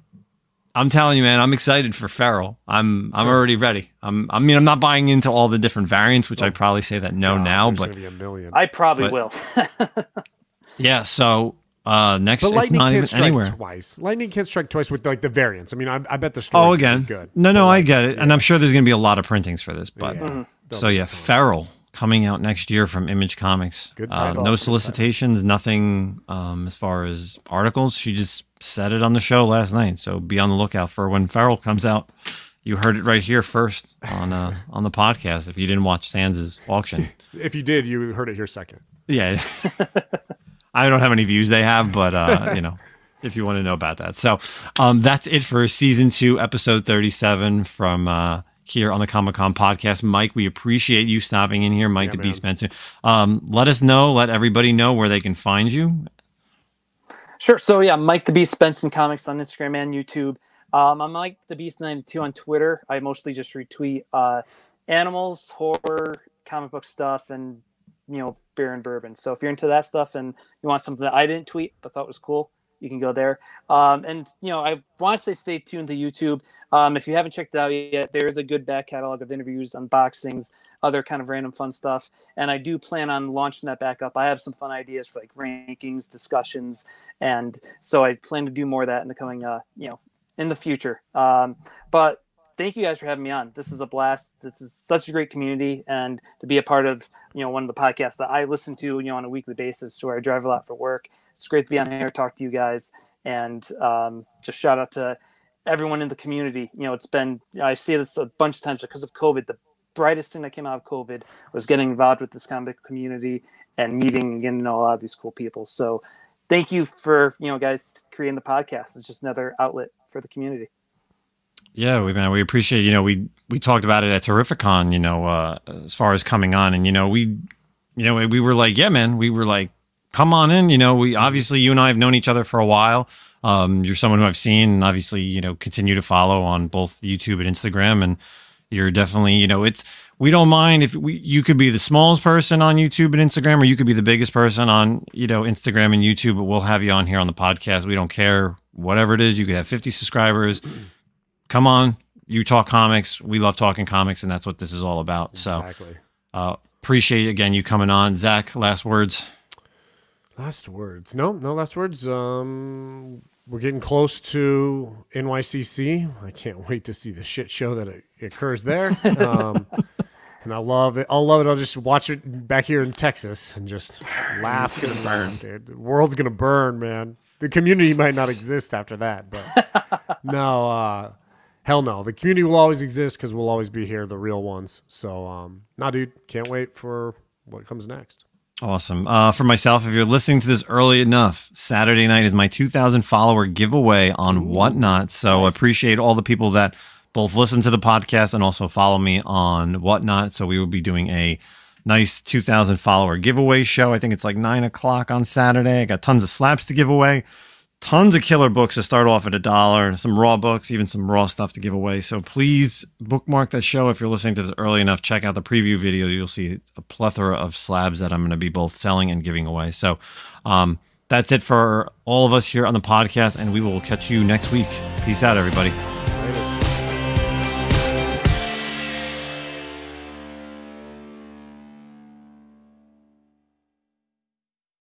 I'm telling you, man, I'm excited for Feral. I'm already ready. I'm not buying into all the different variants, which I'd probably say that now, but be a million. I probably will. Yeah, so next, but Lightning not can't even strike anywhere. Twice. Lightning can't strike twice with like the variants. I mean, I bet the story's again, good. No, I get it, and I'm sure there's going to be a lot of printings for this. But Feral coming out next year from Image Comics. Good no solicitations, nothing as far as articles. She just said it on the show last night, so be on the lookout for when Feral comes out. You heard it right here first on the podcast. If you didn't watch Sands' auction, if you did, you heard it here second. Yeah. I don't have any views they have, but if you want to know about that. So that's it for season 2, episode 37 from here on the Comic-Con podcast. Mike, we appreciate you stopping in here. Mike the Beast Bendtsen. Let everybody know where they can find you. Sure. So yeah, Mike the Beast Bendtsen Comics on Instagram and YouTube. I'm Mike the Beast 92 on Twitter. I mostly just retweet animals, horror, comic book stuff, and beer and bourbon. So if you're into that stuff and you want something that I didn't tweet but thought was cool, you can go there. And I want to say stay tuned to YouTube. If you haven't checked it out yet, there is a good back catalog of interviews, unboxings, other kind of random fun stuff. And I do plan on launching that back up. I have some fun ideas for like rankings, discussions, and so I plan to do more of that in the coming in the future. But thank you guys for having me on. This is a blast. This is such a great community, and to be a part of, one of the podcasts that I listen to, on a weekly basis, where I drive a lot for work. It's great to be on here, talk to you guys, and just shout out to everyone in the community. I see this a bunch of times because of COVID. The brightest thing that came out of COVID was getting involved with this comic community and meeting and getting to know a lot of these cool people. So thank you for, guys creating the podcast. It's just another outlet for the community. Yeah, we appreciate, we talked about it at Terrificon, as far as coming on, and, we were like, yeah, man, we were like, come on in, we obviously, you and I have known each other for a while. You're someone who I've seen and obviously, continue to follow on both YouTube and Instagram. And you're definitely, we don't mind if you could be the smallest person on YouTube and Instagram, or you could be the biggest person on, Instagram and YouTube, but we'll have you on here on the podcast. We don't care, whatever it is. You could have 50 subscribers. Come on, you talk comics. We love talking comics, and that's what this is all about. Exactly. So appreciate, again, you coming on. Zach, last words? Last words. No last words. We're getting close to NYCC. I can't wait to see the shit show that occurs there. And I love it. I'll just watch it back here in Texas and just laugh. It's gonna burn, dude. The world's gonna burn, man. The community might not exist after that, but no. Hell no. The community will always exist because we'll always be here, the real ones. So, dude, can't wait for what comes next. Awesome. For myself, if you're listening to this early enough, Saturday night is my 2,000 follower giveaway on Whatnot. So nice. I appreciate all the people that both listen to the podcast and also follow me on Whatnot. So we will be doing a nice 2,000 follower giveaway show. I think it's like 9 o'clock on Saturday. I got tons of slaps to give away. Tons of killer books to start off at $1, some raw books, even some raw stuff to give away. So please bookmark that show if you're listening to this early enough. Check out the preview video. You'll see a plethora of slabs that I'm going to be both selling and giving away. So that's it for all of us here on the podcast, and we will catch you next week. Peace out, everybody.